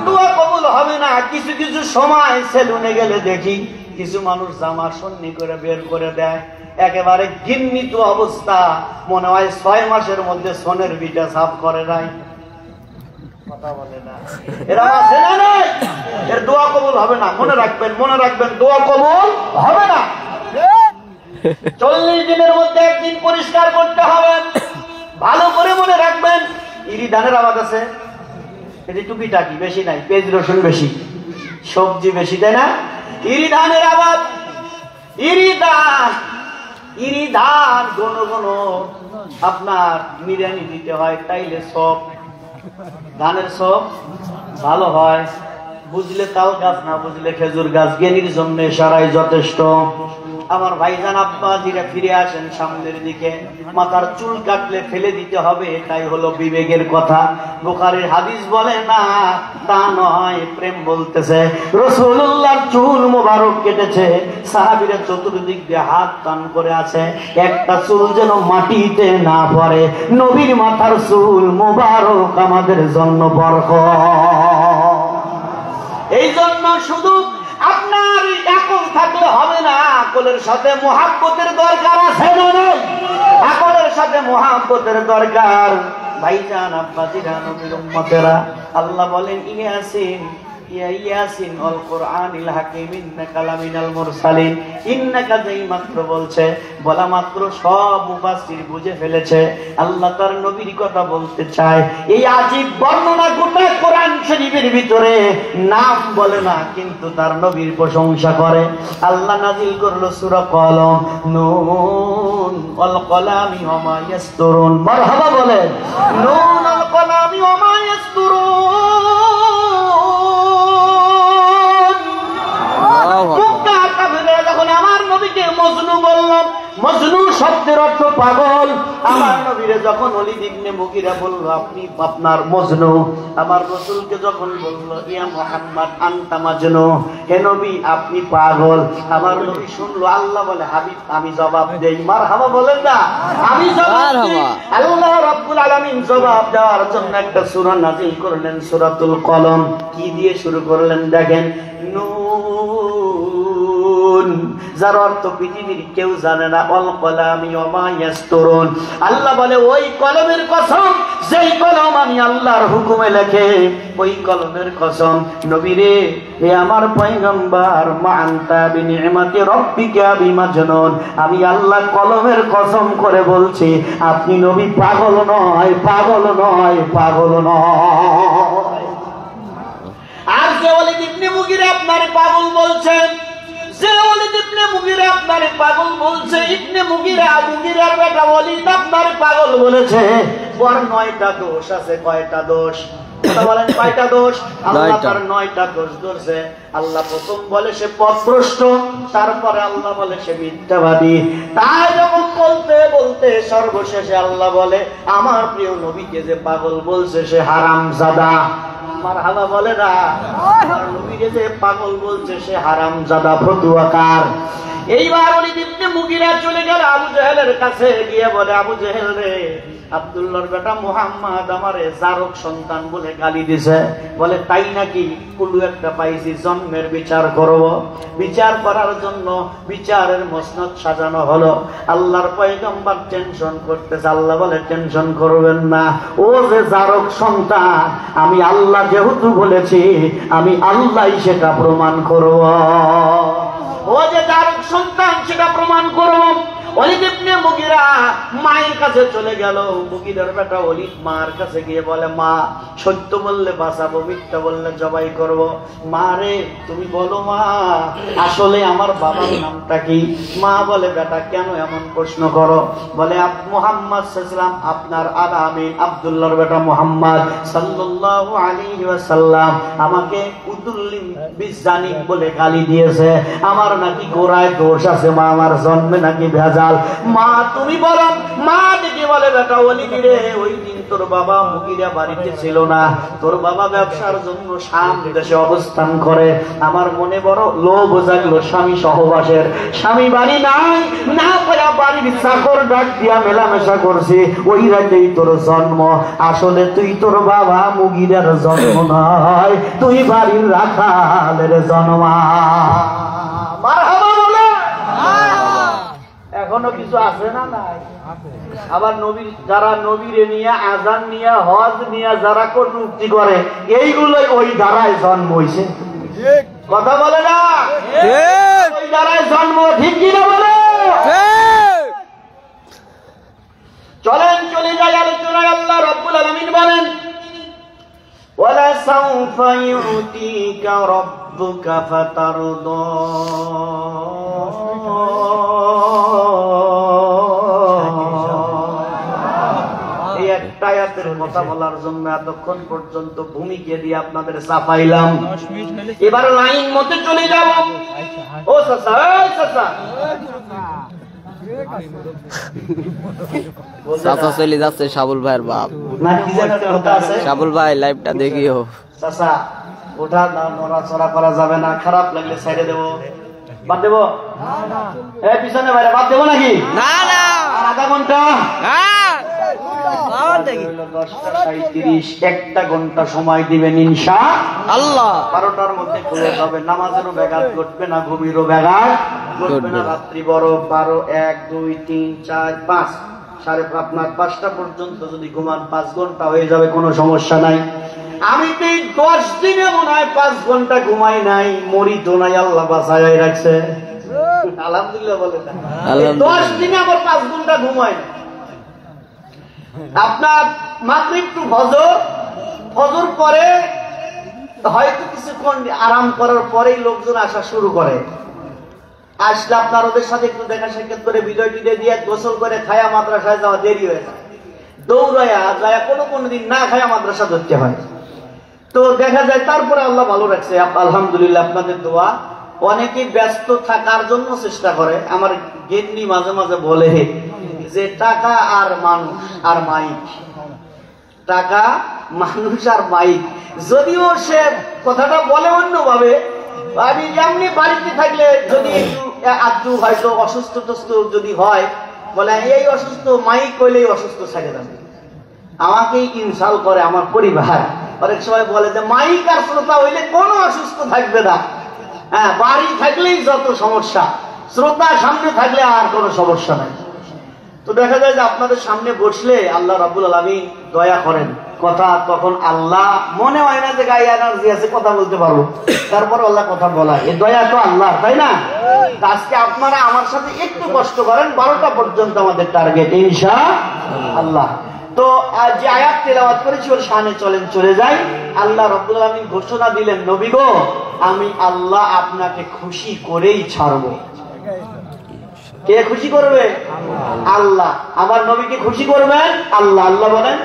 দোয়া কবুল হবে না। কিছু কিছু সময় সেলুনে গেলে দেখি কিছু মানুষ জামা সন্নি করে বের করে দেয়, একেবারে ঘিন্নিত অবস্থা, মনে হয় 6 মাসের মধ্যে সোনের বিটা সাফ করে নাই। কথা বলে না, এরা আছে না নাই? এর দোয়া কবুল হবে না। মনে রাখবেন, মনে রাখবেন, দোয়া কবুল হবে না। 40 দিনের মধ্যে একদিন পরিষ্কার করতে হবে। ভালো করে মনে রাখবেন। ইরি ধানের আবাদ আছে, এটি টুকিটাকি বেশি নাই, পেঁয়াজ রসুন বেশি, সবজি বেশি, তাই না? ইরি ধানের আবাদ, ইরি ধান, ইরি ধান ঘন ঘন আপনার নিড়ানি দিতে হয়, তাইলে সব ধানের সব ভালো হয়, বুঝলে তাল গাছ, না বুঝলে খেজুর গাছ। জ্ঞানীর জন্য সারাই যথেষ্ট। আমার ভাইজান আব্বাজিরা ফিরে আসেন সামনের দিকে। মাথার চুল কাটলে ফেলে দিতে হবে, এটাই হলো বিবেকের কথা। বুখারীর হাদিস বলে না, তা নয়, প্রেম বলতেছে। রাসূলুল্লাহর চুল মোবারক কেটেছে, সাহাবীরা চতুর্দিক দিয়ে হাত টান করে আছে, একটা চুল যেন মাটিতে না পড়ে। নবীর মাথার চুল মোবারক আমাদের জন্য বরকত। এই জন্য শুধু আপনার আকল থাকলে হবে না, আকলের সাথে মুহাব্বতের দরকার আছে না? আকলের সাথে মুহাব্বতের দরকার। ভাইজান আব্বাজিরা, নবীর উম্মতেরা, আল্লাহ বলেন ইয়াসিন, ইয়া ইয়াসিন আল কুরআনিল হাকিম ইন্নাকা লামিনাল মুরসালিন। ইন্নাকা যেই মাত্র বলছে, বলা মাত্র সব মুফাসসির বুঝে ফেলেছে আল্লাহ তার নবীর কথা বলতে চায়। এই আজীব বর্ণনা গোটা কোরআন শরীফের ভিতরে নাম বলে না, কিন্তু তার নবীর প্রশংসা করে। আল্লাহ নাযিল করলো সূরা কলম, নুন ওয়াল কলামি ওয়া মা ইয়াসতুরুন। মারহাবা বলেন, নুন ওয়াল কলামি ওয়া মা ইয়াসতুরুন। যখন আমার নবীকে মজনু বললাম, মজনু শব্দের অর্থ পাগল। আমার নবীরে যখন ওলীদ ইবনে মুগীরা বলল আপনি আপনার মজনু, আমার রাসূলকে যখন বলল ইয়া মুহাম্মদ আনতা মাজনু, হে নবী আপনি পাগল, আমার নবী শুনলো। আল্লাহ বলে হাবিব আমি জবাব দেই। মারহাবা বলেন না, আমি জবাব দেই। আল্লাহ রাব্বুল আলামিন জবাব দেওয়ার জন্য একটা সূরা নাযিল করলেন, সূরাতুল কলম। কি দিয়ে শুরু করলেন দেখেন, নুন, যার অর্থ পৃথিবীর কেউ জানে না, অল কলামি ওয়া মা ইয়াসতুরুন। আল্লাহ বলে ওই কলমের কসম, যেই কলম আমি আল্লাহর হুকুমে লেখে, ওই কলমের কসম। নবী রে, হে আমার পয়গম্বর, মা আনতা বিনিমাতি রাব্বিকা বিমাজনুন। আমি আল্লাহ কলমের কসম করে বলছি, আপনি নবী পাগল নয়, পাগল নয়, পাগল নয়। আর যে ওলীদ ইবনে মুগীরা আপনার পাগল বলছে, যে ওলীদ ইবনে মুগীরা আপনার পাগল বলছে, ইবনে মুগীরা, মুগীরার বেটা ওলীদ আপনার পাগল বলেছে, ওর 9টা দোষ আছে। কয়টা দোষ? বলেন কয়টা দোষ? আল্লাহ তার 9টা দোষ ধরছে। আল্লাহ প্রথম বলে সে পথভ্রষ্ট, তারপরে আল্লাহ বলে সে মিথ্যাবাদী। তাই যখন বলতে বলতে সর্বশেষে আল্লাহ বলে আমার প্রিয় নবীকে যে পাগল বলছে সে হারামজাদা। মারহাবা বলে না, আমার নবীকে যে পাগল বলছে সে হারামজাদা, ফতুয়াকার। এইবার ওলীদ ইবনে মুগীরা চলে গেল আবু জেহেলের কাছে, গিয়ে বলে আবু জেহেল রে, আব্দুল্লাহর বেটা মুহাম্মদ আমারে জারক সন্তান বলে গালি দিছে। বলে তাই নাকি? কুলু একটা পাইছি, জন্মের বিচার করব। বিচার করার জন্য বিচারের মসনদ সাজানো হলো। আল্লাহর পয়গম্বর টেনশন করতেছে। আল্লাহ বলে টেনশন করবেন না, ও যে জারক সন্তান, আমি আল্লাহ যেহেতু বলেছি, আমি আল্লাহই সেটা প্রমাণ করব। ও যে জারক সন্তান সেটা প্রমাণ করব। ওলীদ ইবনে মুগীরা মায়ের কাছে চলে গেল। মুগীরার বেটা ওলীদ মার কাছে গিয়ে বলে মা, সত্য বললে বাঁচাবো, মিথ্যা বললে জবাই করব। মা রে তুমি বলো মা, আসলে আমার বাবার নামটা কি? মা বলে বেটা কেন এমন প্রশ্ন করো? বলে মুহাম্মদ সাল্লাল্লাহু আলাইহি ওয়াসাল্লাম আপনার আলামী, আব্দুল্লাহর বেটা মুহাম্মদ সাল্লাল্লাহু আলাইহি ওয়াসাল্লাম আমাকে উদুল্লিম বিজানিক বলে গালি দিয়েছে। আমার নাকি গোড়ায় দোষ আছে মা, আমার জন্মে নাকি ভেজা। মা তুমি বলো। মা দেখে বলে বেটা ওলীদ রে, ওই দিন তোর বাবা মুগীরা বাড়িতে ছিল না, তোর বাবা ব্যবসার জন্য শাম দেশে অবস্থান করে। আমার মনে বড় লোভ জাগলো স্বামী সহবাসের। স্বামী বাড়ি নাই, না পায়া বাড়ির চাকর ডাক দিয়া মেলামেশা করছি, ওই রাতেই তোর জন্ম। আসলে তুই তোর বাবা মুগীরার জন্ম নয়, তুই বাড়ির রাখালের জন্ম। মারহাবা বলে। এখনো কিছু আছে না? নাই। আবার নবীর যারা নবীরে নিয়ে, আজান নিয়ে, হজ নিয়ে যারা কটূক্তি করে, এইগুলোই ওই ধারায় জন্ম হইছে। কথা বলে না, ওই ধারায় জন্ম। ঠিক কিনা বলে? চলেন চলে যাই আলোচনায়। আল্লাহ রাব্বুল আলামিন বলেন ওয়ালা সাউফা ইউতিকা রাব্বুকা ফাতারদা। এই একটা আয়াত আয়াতের কথা বলার জন্য এতক্ষণ পর্যন্ত ভূমিকে দিয়ে আপনাদের চাপাইলাম। এবার লাইন মতে চলে যাব। ও চাচা, এই চাচা, চাচা চলে যাচ্ছে সাবুল ভাইয়ের বাপ। না কি যেন একটা কথা আছে, সাবুল ভাই লাইভটা দেখিও। চাচা ওঠা না, নড়াচড়া করা যাবে না, খারাপ লাগলে ছেড়ে দেবো। বাদ দেবো? এই পিছনে বাইরে বাদ দেবো নাকি? না না, আর আধা ঘন্টা, হ্যাঁ 10:37, 1 ঘন্টা সময় দিবেন ইনশাআল্লাহ। 12টার মধ্যে খুলে যাবে। নামাজেরও ব্যাঘাত ঘটবে না, ঘুমিরও ব্যাঘাত ঘটবে না। রাত্রি বড় 12, 1, 2, 3, 4, 5, আপনার 5টা পর্যন্ত যদি ঘুমান 5 ঘন্টা হয়ে যাবে, কোনো সমস্যা নাই। আমি তো 10 দিনে মনে হয় 5 ঘন্টা ঘুমাই নাই, মরি তো নাই, আল্লাহ বাঁচায় রাখছে, আলহামদুলিল্লাহ বলে। 10 দিনে আবার 5 ঘন্টা ঘুমাই। আপনার মাগরিব টু ফজর পরে হয়তো কিছুক্ষণ আরাম করার পরেই লোকজন আসা শুরু করে। আসলে আপনার ওদের সাথে একটু দেখা সাক্ষাৎ করে বিজয় টিজয় দিয়ে গোসল করে খায়া মাদ্রাসায় যাওয়া দেরি হয়ে যায়। দৌড়ায়া যায় কোনো দিন না খায়া মাদ্রাসা ধরতে হয়। তো দেখা যায় তারপরে আল্লাহ ভালো রাখছে, আলহামদুলিল্লাহ। আপনাদের দোয়া। অনেকে ব্যস্ত থাকার জন্য চেষ্টা করে। আমার গেন্নি মাঝে মাঝে বলে যে টাকা আর মানুষ আর মাইক, টাকা মানুষ আর মাইক। যদিও সে কথাটা বলে অন্যভাবে, আমি এমনি বাড়িতে থাকলে যদি একটু হয়তো অসুস্থ টস্ত যদি হয়, বলে এই অসুস্থ, মাইক কইলেই অসুস্থ ছেড়ে দেবে। আমাকেই ইনসাল্ট করে আমার পরিবার। অনেক সময় বলে যে মাইক আর শ্রোতা হইলে কোনো অসুস্থ থাকবে না। হ্যাঁ, বাড়ি থাকলেই যত সমস্যা, শ্রোতা সামনে থাকলে আর কোনো সমস্যা নাই। তো দেখা যায় যে আপনাদের সামনে বসলে আল্লাহ রাব্বুল আলামিন দয়া করেন। কথা তখন আল্লাহ মনে হয় না যে গায়ে এনার্জি আছে কথা বলতে পারবো, তারপর আল্লাহ কথা বলায়। এই দয়া তো আল্লাহ, তাই না? আজকে আপনারা আমার সাথে একটু কষ্ট করেন, 12টা পর্যন্ত আমাদের টার্গেট ইনশাআল্লাহ। তো যে আয়াত তেলাওয়াত করেছি ওর শানে চলেন চলে যাই। আল্লাহ রাব্বুল আলামিন ঘোষণা দিলেন, নবী গো, আমি আল্লাহ আপনাকে খুশি করেই ছাড়বো। কে খুশি করবে? আল্লাহ। আমার নবীকে খুশি করবেন আল্লাহ। আল্লাহ বলেন,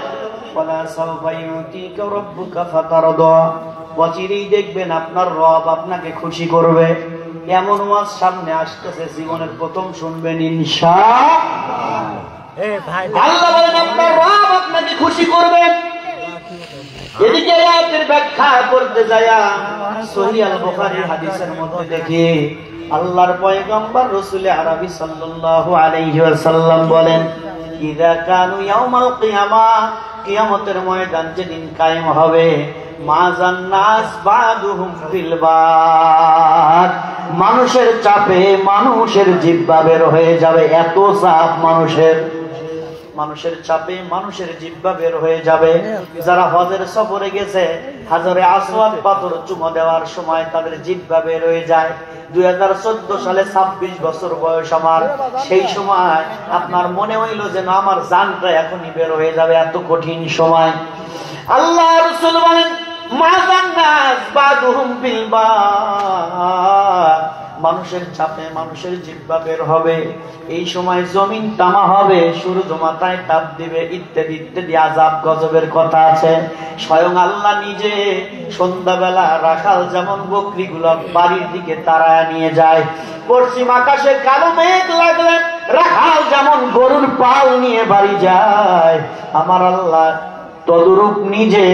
ওয়ালা সাওফা ইউতিকা রাব্বুকা ফাতারদা, অচিরেই দেখবেন আপনার রব আপনাকে খুশি করবে। এমন ওয়াজ সামনে আসতেছে, জীবনের প্রথম শুনবেন ইনশাআল্লাহ। আল্লাহ বলেন আপনার রব আপনাকে খুশি করবে। এদিকে আয়াতের ব্যাখ্যা করতে যায়া সহিহ আল বুখারীর হাদিসের মধ্যে দেখি আল্লাহর পয়গম্বর রাসূল আরবি সাল্লাল্লাহু আলাইহি ওয়াসাল্লাম বলেন, ইযা কানু ইয়াউমাল কিয়ামাহ, কিয়ামতের ময়দান যেদিন কায়েম হবে, মাযান নাস বাদুহুম ফিল বাদ, মানুষের চাপে মানুষের জিহ্বা বের হয়ে যাবে। এত চাপ মানুষের চাপে মানুষের জিহ্বা বের হয়ে যাবে। যারা হজের সফরে গেছে, হাজরে আসওয়াদ পাথর চুমো দেওয়ার সময় তাদের জিহ্বা বের হয়ে যায়। 2014 সালে 26 বছর বয়স আমার, সেই সময় আপনার মনে হইল যেন আমার জানটা এখনই বের হয়ে যাবে, এত কঠিন সময়। আল্লাহ রাসূল বলেন, মাযান নাস বাদুহুম ফিল বাদ, মানুষের চাপে মানুষের জিহ্বা বের হবে। এই সময় জমিন তামা হবে, সূর্য মাথায় তাপ দিবে, ইত্যাদি ইত্যাদি আযাব গজবের কথা আছে। স্বয়ং আল্লাহ নিজে সন্ধ্যাবেলা রাখাল যেমন বকরিগুলো বাড়ির দিকে তাড়ায় নিয়ে যায়, পশ্চিম আকাশে কালো মেঘ লাগলে রাখাল যেমন গরুর পাল নিয়ে বাড়ি যায়, আমার আল্লাহ তদরূপ নিজে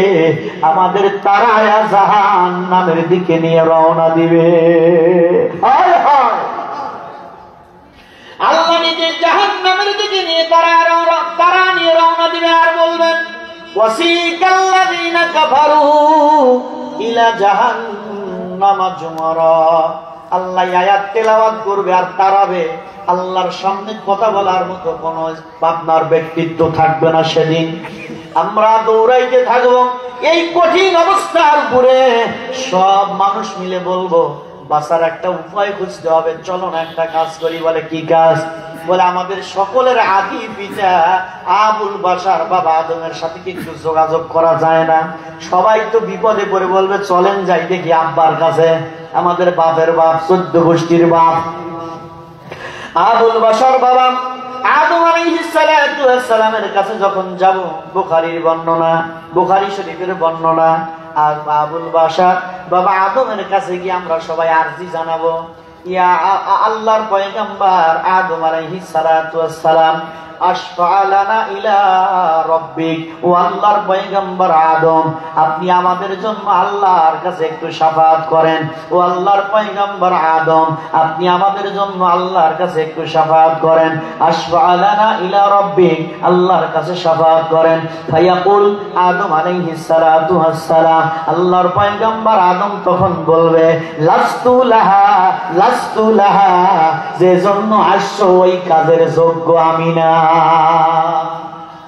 আমাদের তারায়া জাহান্নামের দিকে নিয়ে রওনা দিবে। আল্লাহ নিজে জাহান্নামের দিকে নিয়ে তারা নিয়ে রওনা দিবে। আর বলবেন, ওয়াসিকাল্লাযীনা কাফারু ইলা জাহান্নামা যুমারা। আল্লাহ আয়াত তেলাওয়াত করবে আর তাড়াবে। আল্লাহর সামনে কথা বলার মতো কোন আপনার ব্যক্তিত্ব থাকবে না সেদিন। আমরা দৌড়াইতে থাকবো এই কঠিন অবস্থার উপরে। সব মানুষ মিলে বলবো, বাঁচার একটা উপায় খুঁজতে হবে, চলো না একটা কাজ করি। বলে কি কাজ? বলে আমাদের সকলের আদি পিতা আবুল বাশার বাবা আদমের সাথে কি একটু যোগাযোগ করা যায় না? সবাই তো বিপদে পড়ে বলবে, চলেন যাই দেখি আব্বার কাছে, আমাদের বাপের বাপ, 14 গোষ্ঠীর বাপ আবুল বাশার বাবা আদম আলাইহিস সালাতু ওয়াস সালামের কাছে যখন যাব, বুখারীর বর্ণনা, বুখারী শরীফের বর্ণনা, আর আবুল বাশার বাবা আদমের কাছে গিয়ে আমরা সবাই আরজি জানাবো, ইয়া আল্লাহর পয়গম্বর আদম আলাইহিস সালাতু ওয়াস সালাম, আশফা লানা ইলা রাব্বিক, ও আল্লাহর পয়গম্বর আদম, আপনি আমাদের জন্য আল্লাহর কাছে একটু শাফাআত করেন। ও আল্লাহর পয়গম্বর আদম, আপনি আমাদের জন্য আল্লাহর কাছে একটু শাফাআত করেন। আশফা লানা ইলা রাব্বিক, আল্লাহর কাছে শাফাআত করেন। ফায়াকুল, আদম আলাইহিস সালাতু ওয়াস সালাম, আল্লাহর পয়গম্বর আদম তখন বলবে, লাস্তু লাহা, লাস্তু লাহা, যে জন্য আসছো ওই কাজের যোগ্য আমি না।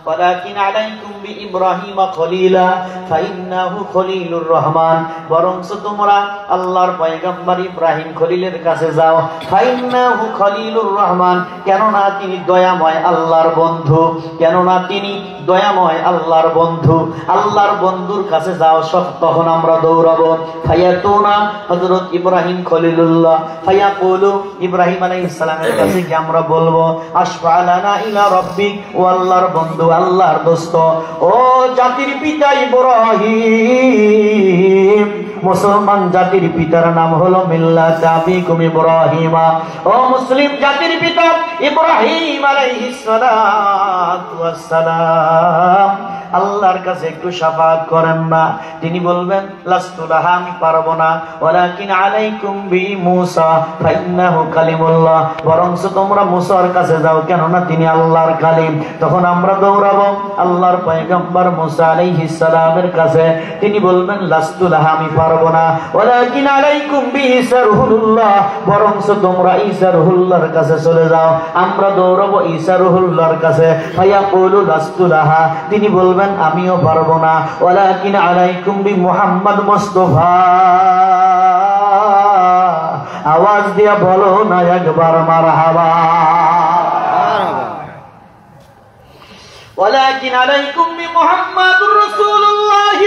ولكن عليكم بإبراهيم خليلا فإنه خليل الرحمن, বরংস তোমরা আল্লাহর পয়গম্বর ইব্রাহিম খলিলের কাছে যাও। ফাইন্নাহু খলিলুর রহমান, কেননা তিনি দয়াময় আল্লাহর বন্ধু, কেননা তিনি দয়াময় আল্লাহর বন্ধু। আল্লাহর বন্ধুর কাছে যাও, সব তখন আমরা দৌড়াবো। ফায়াতুনা, হযরত ইব্রাহিম খলিলুল্লাহ, ফায়াকুলু, ইব্রাহিম আলাইহিস সালামের কাছে কি আমরা বলবো, আশফা লানা ইলা রাব্বিক, ও আল্লাহর বন্ধু, আল্লাহর দোস্ত, ও জাতির পিতা ইব্রাহিম, মুসলমান জাতির পিতার নাম হলো মিল্লাত আবিকুম ইব্রাহিমা, ও মুসলিম জাতির পিতা ইব্রাহিম আলাইহিস সালাতু ওয়াস সালাম, আল্লাহর কাছে একটু শাফাআত করেন না। তিনি বলবেন, লাস্তু লাহা, আমি পারবো না। ওয়ালাকিন আলাইকুম বি মূসা ফাইন্নাহু কালিমুল্লাহ, বরংস তোমরা মূসার কাছে যাও, কেননা তিনি আল্লাহর কালিম। তখন আমরা দৌড়াবো আল্লাহর পয়গম্বর মূসা আলাইহিস সালামের কাছে। তিনি বলবেন, লাস্তু লাহা, আমি পারবো না। ওয়ালাকিন আলাইকুম বি ঈসা রূহুল্লাহ, বরংস তোমরা ঈসা রূহুল্লাহর কাছে চলে যাও। আমরা দৌড়াবো ঈসা রূহুল্লাহর কাছে। ফায়াকুলু লাস্তু লাহা, তিনি বলবেন, আমিও পারবো না। ওয়ালাকিন আলাইকুম বি মুহাম্মদ মুস্তাফা, আওয়াজ দিয়া বলো না একবার মারহাবা। ওয়ালাকিন আলাইকুম বি মুহাম্মাদুর রাসূলুল্লাহ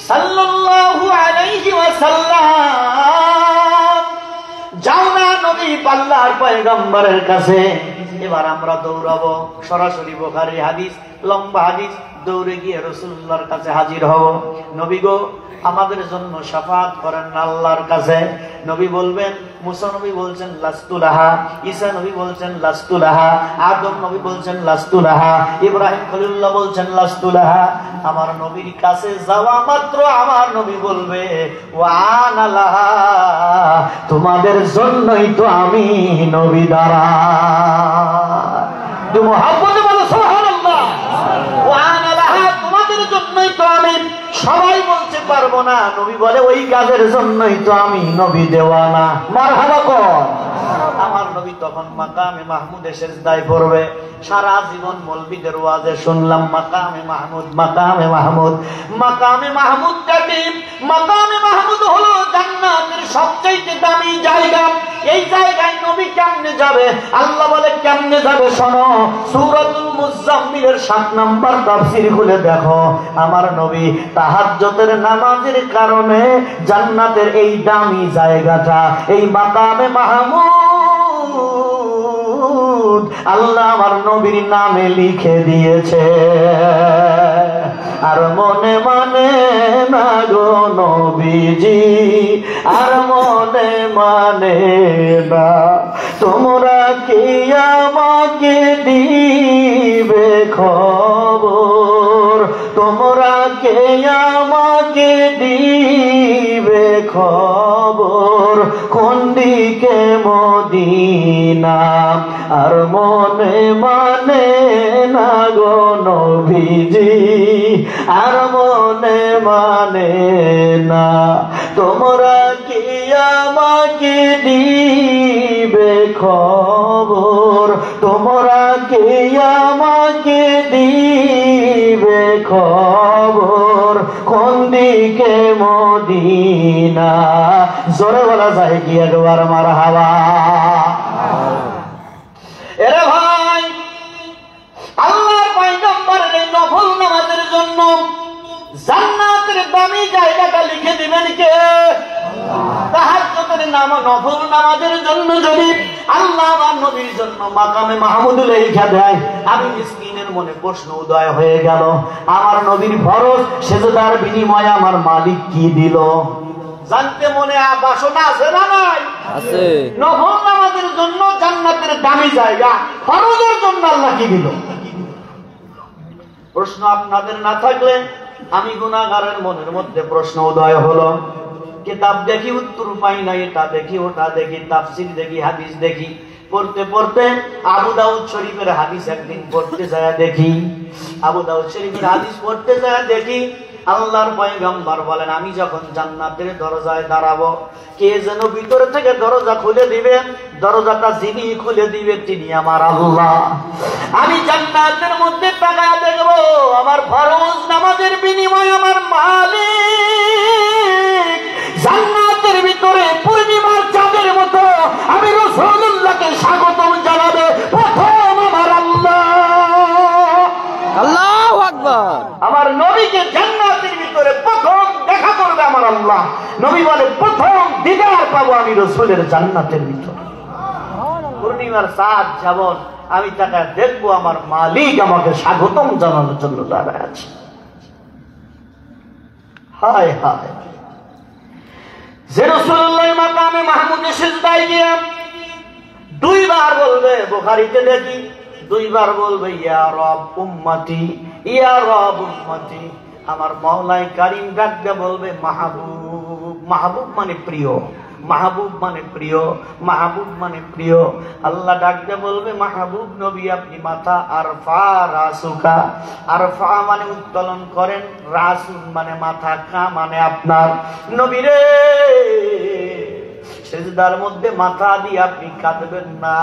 সাল্লাল্লাহু আলাইহি ওয়াসাল্লাম, যাও না নবী আল্লাহর পয়গম্বরের কাছে। এবার আমরা দৌড়াবো, সরাসরি বুখারী হাদিস, লম্বা হাদিস, দৌড়ে গিয়ে রাসূলুল্লাহর কাছে হাজির হব। নবী গো, আমাদের জন্য শাফাআত করেন আল্লাহর কাছে। নবী বলবেন, মুসা নবী বলছেন লাস্তু লাহা, ঈসা নবী বলছেন লাস্তু লাহা, আদম নবী বলছেন লাস্তু লাহা, ইব্রাহিম খলিলুল্লাহ বলছেন লাস্তু লাহা। আমার নবীর কাছে যাওয়া মাত্র আমার নবী বলবে, ওয়া আনা লাহা, তোমাদের জন্যই তো আমি নবী দাঁড়াই। তুমি মুহাম্মদ বলো সুবহানাল্লাহ। ওয়া আনা লাহা, তোমাদের জন্যই তো আমি। সবাই বলতে পারবো না, নবী বলে, ওই কাজের জন্যই তো আমি নবী দেওয়ানা। মারহাবা কর। আমার নবী তখন মাকামে মাহমুদে সিজদায় পড়বে। সারা জীবন মৌলবীদের ওয়াজে শুনলাম মাকামে মাহমুদ, মাকামে মাহমুদ, মাকামে মাহমুদ কি? মাকামে মাহমুদ হলো জান্নাতের সবচেয়ে দামি জায়গা। এই জায়গায় নবী কেমনে যাবে? আল্লাহ বলে কেমনে যাবে শোনো, সূরাতুল মুজাম্মিলের 7 নম্বর তাফসীর খুলে দেখো। আমার নবী তাহাজ্জুদের নামাজের কারণে জান্নাতের এই দামি জায়গাটা, এই মাকামে মাহমুদ আল্লাহ আমার নবীর নামে লিখে দিয়েছে। আর মনে মানে না গো নবীজি, আর মনে মানে না, তোমরা কি আমাকে দিবে খবর, তোমরা কে আমাকে দিবে খবর, কোন দিকে মদিনা, আর মনে মানে না গো নবীজি, আর মনে মানে না, তোমরা কি আমাকে দিবে খবর, তোমরা কি আমাকে দিবে খবর, কোন দিকে মদিনা। জোরে বলা যায় কি একবার মারহাবা। এরে ভাই, আল্লাহর পয়গম্বরের এই নফল নামাজের জন্য জান্নাতের দামি জায়গাটা লিখে দিবেন কে? তাহাজ্জুদের নফল নামাজের জন্য যদি আল্লাহ বা নবীর জন্য মাকামে মাহমুদ লেখা দেয়, আমি মিসকিনের মনে প্রশ্ন উদয় হয়ে গেল, আমার নবীর ফরজ সেজদার বিনিময়ে আমার মালিক কি দিল? জানতে মনে বাসনা আছে না নাই? আছে। নফল নামাজের জন্য জান্নাতের দামি জায়গা, ফরজের জন্য আল্লাহ কি দিল? প্রশ্ন আপনাদের না থাকলে আমি গুনাহগারের মনের মধ্যে প্রশ্ন উদয় হলো। কিতাব দেখি উত্তর পাই না, এটা দেখি ওটা দেখি, তাফসীর দেখি, হাদিস দেখি, পড়তে পড়তে আবু দাউদ শরীফের হাদিস একদিন পড়তে যায় দেখি, আবু দাউদ শরীফের হাদিস পড়তে যায় দেখি আল্লাহর পয়গম্বর বলেন, আমি যখন জান্নাতের দরজায় দাঁড়াবো, কে যেন ভিতর থেকে দরজা খুলে দিবে, দরজাটা যিনি খুলে দিবে তিনি আমার আল্লাহ। আমি জান্নাতের মধ্যে তাকায় দেখবো, আমার ফরজ নামাজের বিনিময়ে আমার মালিক জান্নাতের ভিতরে পূর্ণিমার চাঁদের মতো আমি রাসূলুল্লাহকে স্বাগতম জানাবে প্রথম আমার আল্লাহ। আল্লাহু আকবার। আমার নবীকে জান্নাতের ভিতরে প্রথম দেখা করবে আমার আল্লাহ। নবী বলে প্রথম দিদার পাবো আমি রাসূলের জান্নাতের ভিতরে। পূর্ণিমার চাঁদ যেমন আমি তাকে দেখবো, আমার মালিক আমাকে স্বাগতম জানানোর জন্য দাঁড়ায় আছে। হায় হায়, যে রাসূলুল্লাহ মাকামে মাহমুদে সিজদায় গিয়ে দুইবার বলবে, বুখারীতে দেখি দুইবার বলবে ইয়া রব উম্মতি, ইয়া রব উম্মতি। আমার মাওলাই কারীম ডাকতে বলবে মাহবুব। মাহবুব মানে প্রিয়, মাহবুব মানে প্রিয়, মাহবুব মানে প্রিয়। আল্লাহ ডাকতে বলবে মাহবুব নবী আপনি মাথা আরফা রাসুকা, আরফা মানে উত্তোলন করেন, রাসুল মানে মাথা, কা মানে আপনার। নবী রে সিজদার মধ্যে মাথা দিয়ে আপনি কাঁদবেন না,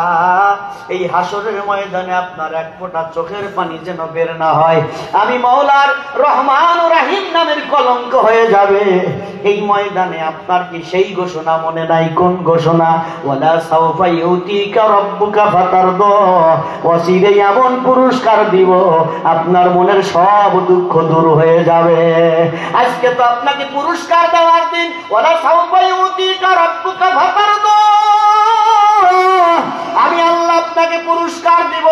এই হাসরের ময়দানে আপনার এক ফোঁটা চোখের পানি যেন বের না হয়, আমি মাওলার রহমান ও রহিম নামের কলঙ্ক হয়ে যাবে। এই ময়দানে আপনার কি সেই ঘোষণা মনে নাই? কোন ঘোষণা? ওয়ালা সাওফা ইউতিকা রাব্বুকা ফাতারদা, অচিরে এমন পুরস্কার দিব আপনার মনের সব দুঃখ দূর হয়ে যাবে। আজকে তো আপনাকে পুরস্কার দেওয়ার দিন। ওয়ালা সাওফা ইউতিকা রাব্বুকা ফাতারদা, আমি আল্লাহ আপনাকে পুরস্কার দিব,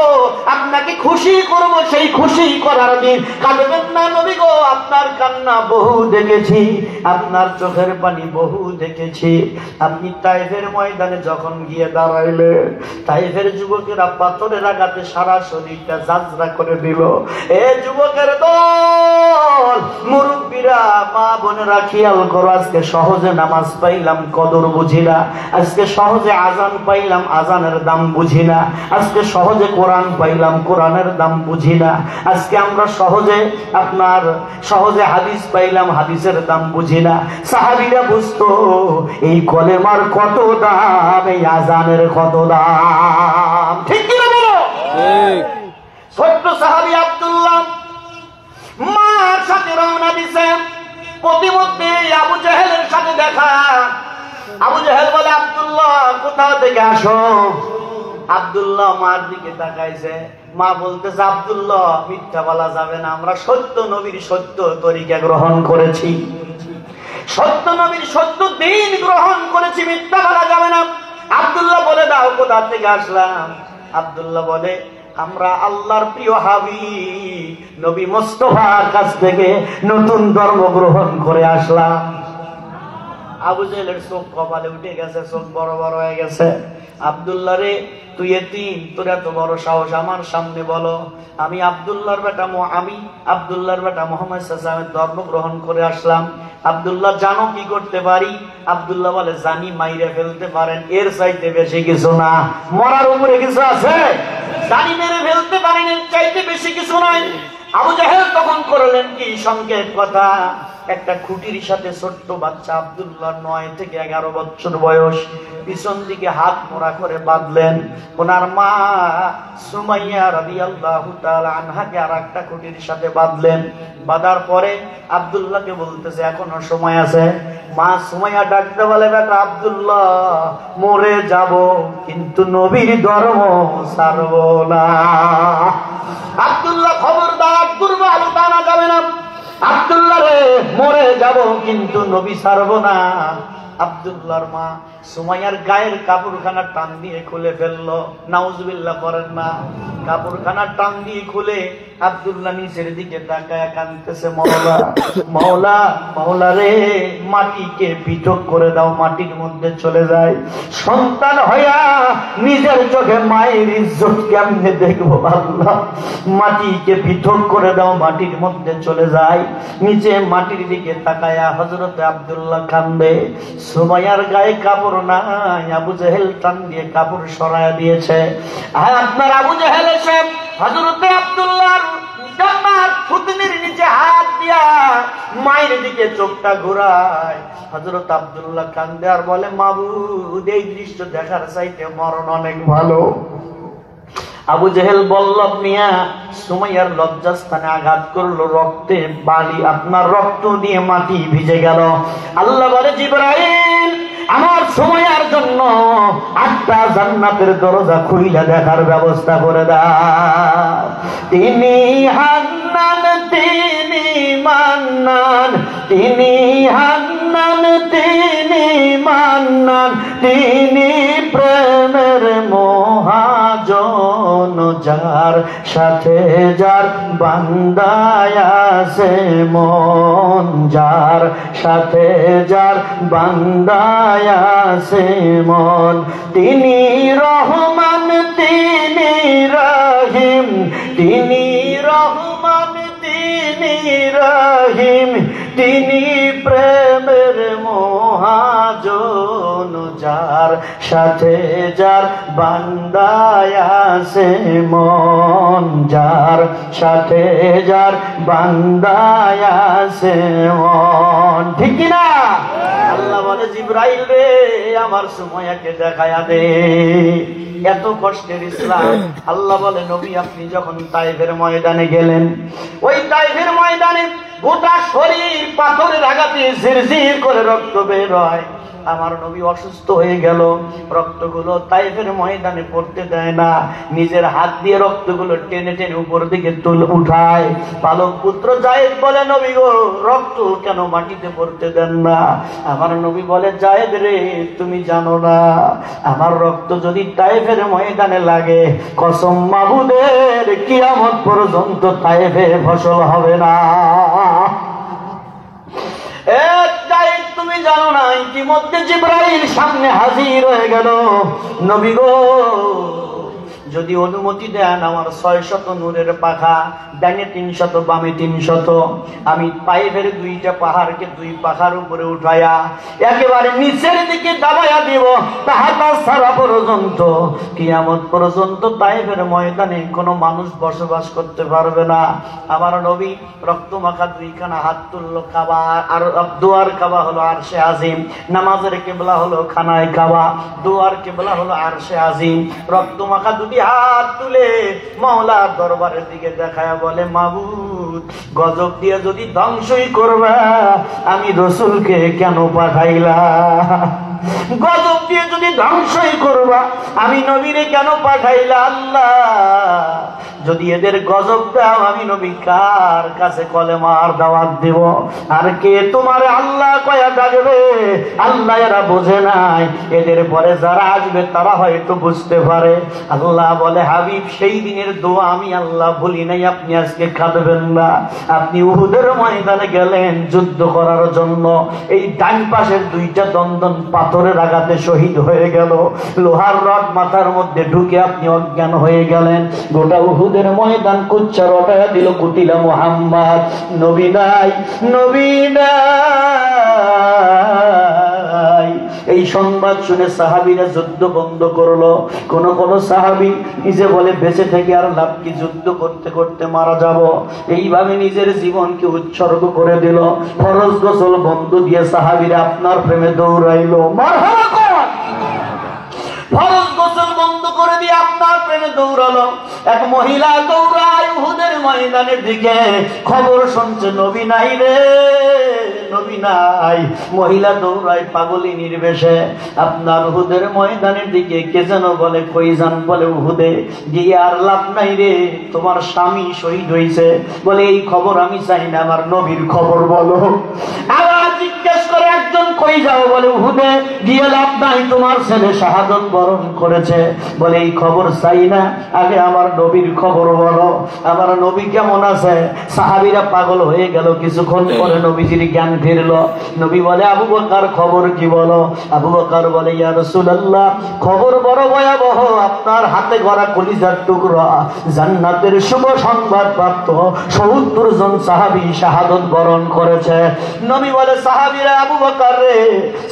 আপনাকে খুশি করব, সেই খুশি করার দিন। কাঁদবেন না নবী গো, আপনার কান্না বহু দেখেছি, আপনার চোখের পানি বহু দেখেছি। আপনি তাইফের ময়দানে যখন গিয়ে দাঁড়াইলেন, তাইফের যুবকেরা পাথরের আঘাতে সারা শরীরটা জাজরা করে দিল। এ যুবকের দল, মুরব্বীরা, মা বোনেরা খেয়াল করো, আজকে সহজে নামাজ পাইলাম কদর বুঝি না, আজকে সহজে আজান পাইলাম আজানের দাম বুঝি না, আজকে সহজে কোরআন পাইলাম কোরআনের দাম বুঝি না, আজকে আমরা সহজে সহজে হাদিস পাইলাম হাদিসের দাম বুঝি না। সাহাবীরা বুঝতো এই কলেমার কত দাম, এই আজানের কত দাম। ঠিক কি না বলো? ঠিক। ছোট্ট সাহাবী আব্দুল্লাহ মার সাথে রওনা দিছে, প্রতিমধ্যে আবু জাহেলের সাথে দেখা। আবু জাহেল বলে আব্দুল্লাহ কোথা থেকে আসো? আব্দুল্লাহ মার দিকে তাকাইছে, মা বলতেছে আব্দুল্লাহ মিথ্যা বলা যাবে না, আমরা সত্য নবীর সত্য তরিকা গ্রহণ করেছি, সত্য নবীর সত্য দিন গ্রহণ করেছি, মিথ্যা বলা যাবে না। আব্দুল্লাহ বলে দাও কোথা থেকে আসলাম? আব্দুল্লাহ বলে আমরা আল্লাহর প্রিয় হাবিব নবী মুস্তাফার কাছ থেকে নতুন ধর্ম গ্রহণ করে আসলাম। আবু জাহেলের চোখ কপালে উঠে গেছে, চোখ বড় বড় হয়ে গেছে। আব্দুল্লাহ রে তুই এতিম, তোর এত বড় সাহস আমার সামনে বলো আমি আব্দুল্লাহর বেটা মুহাম্মদ সাল্লাল্লাহু আলাইহি ওয়াসাল্লামের ধর্ম গ্রহণ করে আসলাম। আব্দুল্লাহ জানো কি করতে পারি? আব্দুল্লাহ বলে জানি, মাইরে ফেলতে পারেন, এর চাইতে বেশি কিছু না। মরার উপরে কিছু আছে? জানি মেরে ফেলতে পারেন, এর চাইতে বেশি কিছু নয়। আবু জাহেল তখন করলেন কি সংকেত কথা, একটা খুঁটির সাথে ছোট্ট বাচ্চা আব্দুল্লাহ 9 থেকে 11 বছর বয়স, পিছন দিকে হাত মোড়া করে বাঁধলেন। ওনার মা সুমাইয়া রাদিয়াল্লাহু তাআলা আনহাকে আরেকটা খুঁটির সাথে বাঁধলেন। বাঁধার পরে আব্দুল্লাহকে বলতেছে এখনো সময় আছে। মা সুমাইয়া ডাকতে বলে বেটা আব্দুল্লাহ মরে যাব কিন্তু নবীর ধর্ম ছাড়ব না। আব্দুল্লাহ খবরদার, দুর্বল টানা যাবে না। আব্দুল্লাহ রে মরে যাব কিন্তু নবী ছাড়ব না। আব্দুল্লাহর মা সুমাইয়ার গায়ের কাপড়খানা টান দিয়ে খুলে ফেললো। নাউজুবিল্লাহ করেন না। কাপড়খানা টান দিয়ে খুলে আব্দুল্লাহ নিচের দিকে তাকায় কাঁদতেছে, মাওলা মাওলা মাওলা রে, মাটিকে পৃথক করে দাও, মাটির মধ্যে চলে যায়। সন্তান হইয়া নিজের চোখে মায়ের ইজ্জত কেমনে দেখবো আল্লাহ, মাটিকে পৃথক করে দাও, মাটির মধ্যে চলে যায়। নিচে মাটির দিকে তাকায়া হযরত আব্দুল্লাহ কান্দে। সুমাইয়ার গায়ে কাপড় নাই, আবু জেহেল টান দিয়ে কাপড় সরায়া দিয়েছে। আর আপনার আবু জেহেল এসে হযরত আব্দুল্লাহর জান্নাত ফুতনির নিচে হাত দিয়া মায়ের দিকে চোখটা ঘোরায়। হযরত আব্দুল্লাহ কান্দে আর বলে, মাবুদ, এই দৃশ্য দেখার চাইতে মরণ অনেক ভালো। আবু জেহেল বলল, মিয়া সুমাইয়ার লজ্জাস্থানে আঘাত করলো, রক্তে বালি আপনার রক্ত দিয়ে মাটি ভিজে গেল। আল্লাহ বলে, জিবরাইল আমার সুমাইয়ার জন্য 8টা জান্নাতের দরজা খুইলা দেখার ব্যবস্থা করে দাও। তিনি হান্নান, তিনি মান্নান, তিনি হান্নান, তিনি মান্নান, তিনি প্রেমের মহাজন, যার সাথে যার বান্দায় আছে মন, যার সাথে যার বান্দায় আছে মন। তিনি রহমান, তিনি রহিম, তিনি রহমান, তিনি রহিম, তিনি প্রেমের মহাজন, যার সাথে যার বান্দায় আছে মন, যার সাথে যার বান্দায় আছে মন। ঠিক কিনা? আল্লাহ বলে, জিবরাইল রে আমার সুমাইয়াকে দেখায়া দে। এত কষ্টের ইসলাম। আল্লাহ বলে, নবী আপনি যখন তায়েফের ময়দানে গেলেন, ওই তায়েফের ময়দানে গোটা শরীর পাথরের আঘাতে ঝিরঝির করে রক্ত বের হয়। আমার নবী অসুস্থ হয়ে গেল, রক্তগুলো তায়েফের ময়দানে পড়তে দেয় না, নিজের হাত দিয়ে রক্তগুলো টেনে টেনে উপর দিকে উঠায়। পালক পুত্র জায়েদ বলে, নবী গো, রক্ত কেন মাটিতে পড়তে দেন না? আমার নবী বলে, জায়েদ রে, তুমি জানো না আমার রক্ত যদি তায়েফের ময়দানে লাগে, কসম মাবুদের, কিয়ামত পর্যন্ত তায়েফে ফসল হবে না। তুমি জানো না, ইতিমধ্যে জিবরাইল সামনে হাজির হয়ে গেল। নবী গো, যদি অনুমতি দেন আমার 600 নূরের পাখা, ডানে 300 বামে 300, আমি পাইপের 2টা পাহাড়কে 2 পাখার উপরে উঠায়া একেবারে নিচের দিকে দাবাইয়া দিব, তাহাটা সারা পর্যন্ত, কিয়ামত পর্যন্ত তাইফের ময়দানে কোনো মানুষ বসবাস করতে পারবে না। আমার নবী রক্ত মাখা 2খানা হাত তুললো, কাবা আর দুয়ার কাবা হলো আরশে আজিম, নামাজের কিবলা হলো খানায় কাবা, দুয়ার কিবলা হলো আরশে আজিম। রক্ত মাখা 2 হাত তুলে মাওলার দরবারের দিকে দেখায় বলে, মাবুদ, গজব দিয়ে যদি ধ্বংসই করবা, আমি রসুলকে কেন পাঠাইলা? গজব দিয়ে যদি ধ্বংসই করবা, আমি নবীরে কেন পাঠাইলা? আল্লাহ, যদি এদের গজব দাও, আমি নবী কার কাছে কলেমার দাওয়াত দেব? আর কে তোমার আল্লাহ কয়া ডাকবে? আল্লাহ এরা বোঝে নাই, এদের পরে যারা আসবে তারা হয়তো বুঝতে পারে। আল্লাহ বলে, হাবিব, সেই দিনের দোয়া আমি আল্লাহ ভুলি নাই, আপনি আজকে কাঁদবেন না। আপনি উহুদের ময়দানে গেলেন যুদ্ধ করার জন্য, এই ডান পাশের 2টা দন্দন পাথরের আঘাতে শহীদ হয়ে গেল, লোহার রড মাথার মধ্যে ঢুকে আপনি অজ্ঞান হয়ে গেলেন। গোটা উহুদের ময়দান কুচ্চা রটায়া দিল, কুটিলা মুহাম্মদ, নবী নাই, নবী নাই। এই সংবাদ শুনে সাহাবীরা যুদ্ধ বন্ধ করলো। কোন কোন সাহাবী নিজে বলে, বেঁচে থেকে আর লাভ কি, যুদ্ধ করতে করতে মারা যাব। এইভাবে নিজের জীবনকে উৎসর্গ করে দিল। ফরজ গোসল বন্ধ দিয়ে সাহাবীরা আপনার প্রেমে দৌড়াইলো। মারহাবা কর। ফরজ গোসল বন্ধ করে দিয়ে আপনার প্রেমে দৌড়ালো। এক মহিলা দৌড়ায় উহুদের ময়দানের দিকে, খবর শুনছে নবী নাই রে, নবী নাই। মহিলা দৌড়ায় পাগলি নির্বেশে আপনার উহুদের ময়দানের দিকে। কে যেন বলে, কই যান? বলে, উহুদে গিয়ে আর লাভ নাই রে, তোমার স্বামী শহীদ হয়েছে। বলে, এই খবর আমি চাই না, আমার নবীর খবর বলো। আবার জিজ্ঞেস করে একজন, কই কই যাও? বলে উহুদে গিয়ে লাভ নাই, তোমার ছেলে শাহাদত বরণ করেছে। বলে এই খবর চাই না, আগে আমার নবীর খবর বলো, আমার নবী কেমন আছে? সাহাবীরা পাগল হয়ে গেল। কিছুক্ষণ পরে নবীজির জ্ঞান ফিরল। নবী বলে আবু বকর খবর কি বলো? আবু বকর বলে ইয়া রাসূলুল্লাহ, খবর বড় ভয়াবহ। আপনার হাতে গড়া কলিজার টুকরা জান্নাতের শুভ সংবাদ প্রাপ্ত ৭০ জন সাহাবী শাহাদত বরণ করেছে। নবী বলে সাহাবীরা, আবু বকর রে,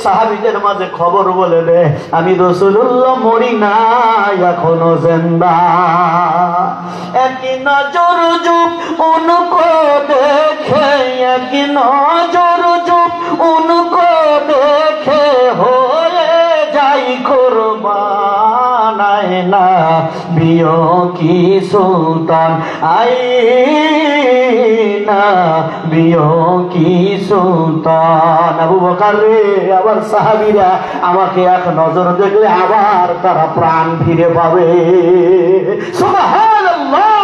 সাহাবীদের মাঝে খবর বলে দে আমি রাসূলুল্লাহ মরি না, এখনো জিন্দা। এক নজর যুব উनको देखे, एक नजर যুব उनको देखे, होए जाई कुर्बान आए ना बियों की सुल्तान, आईना बियों की सुल्तान। আবু বকর রে, আবার সাহাবীরা আমাকে এক নজর দেখলে আবার তারা প্রাণ ফিরে পাবে। সুবহানাল্লাহ।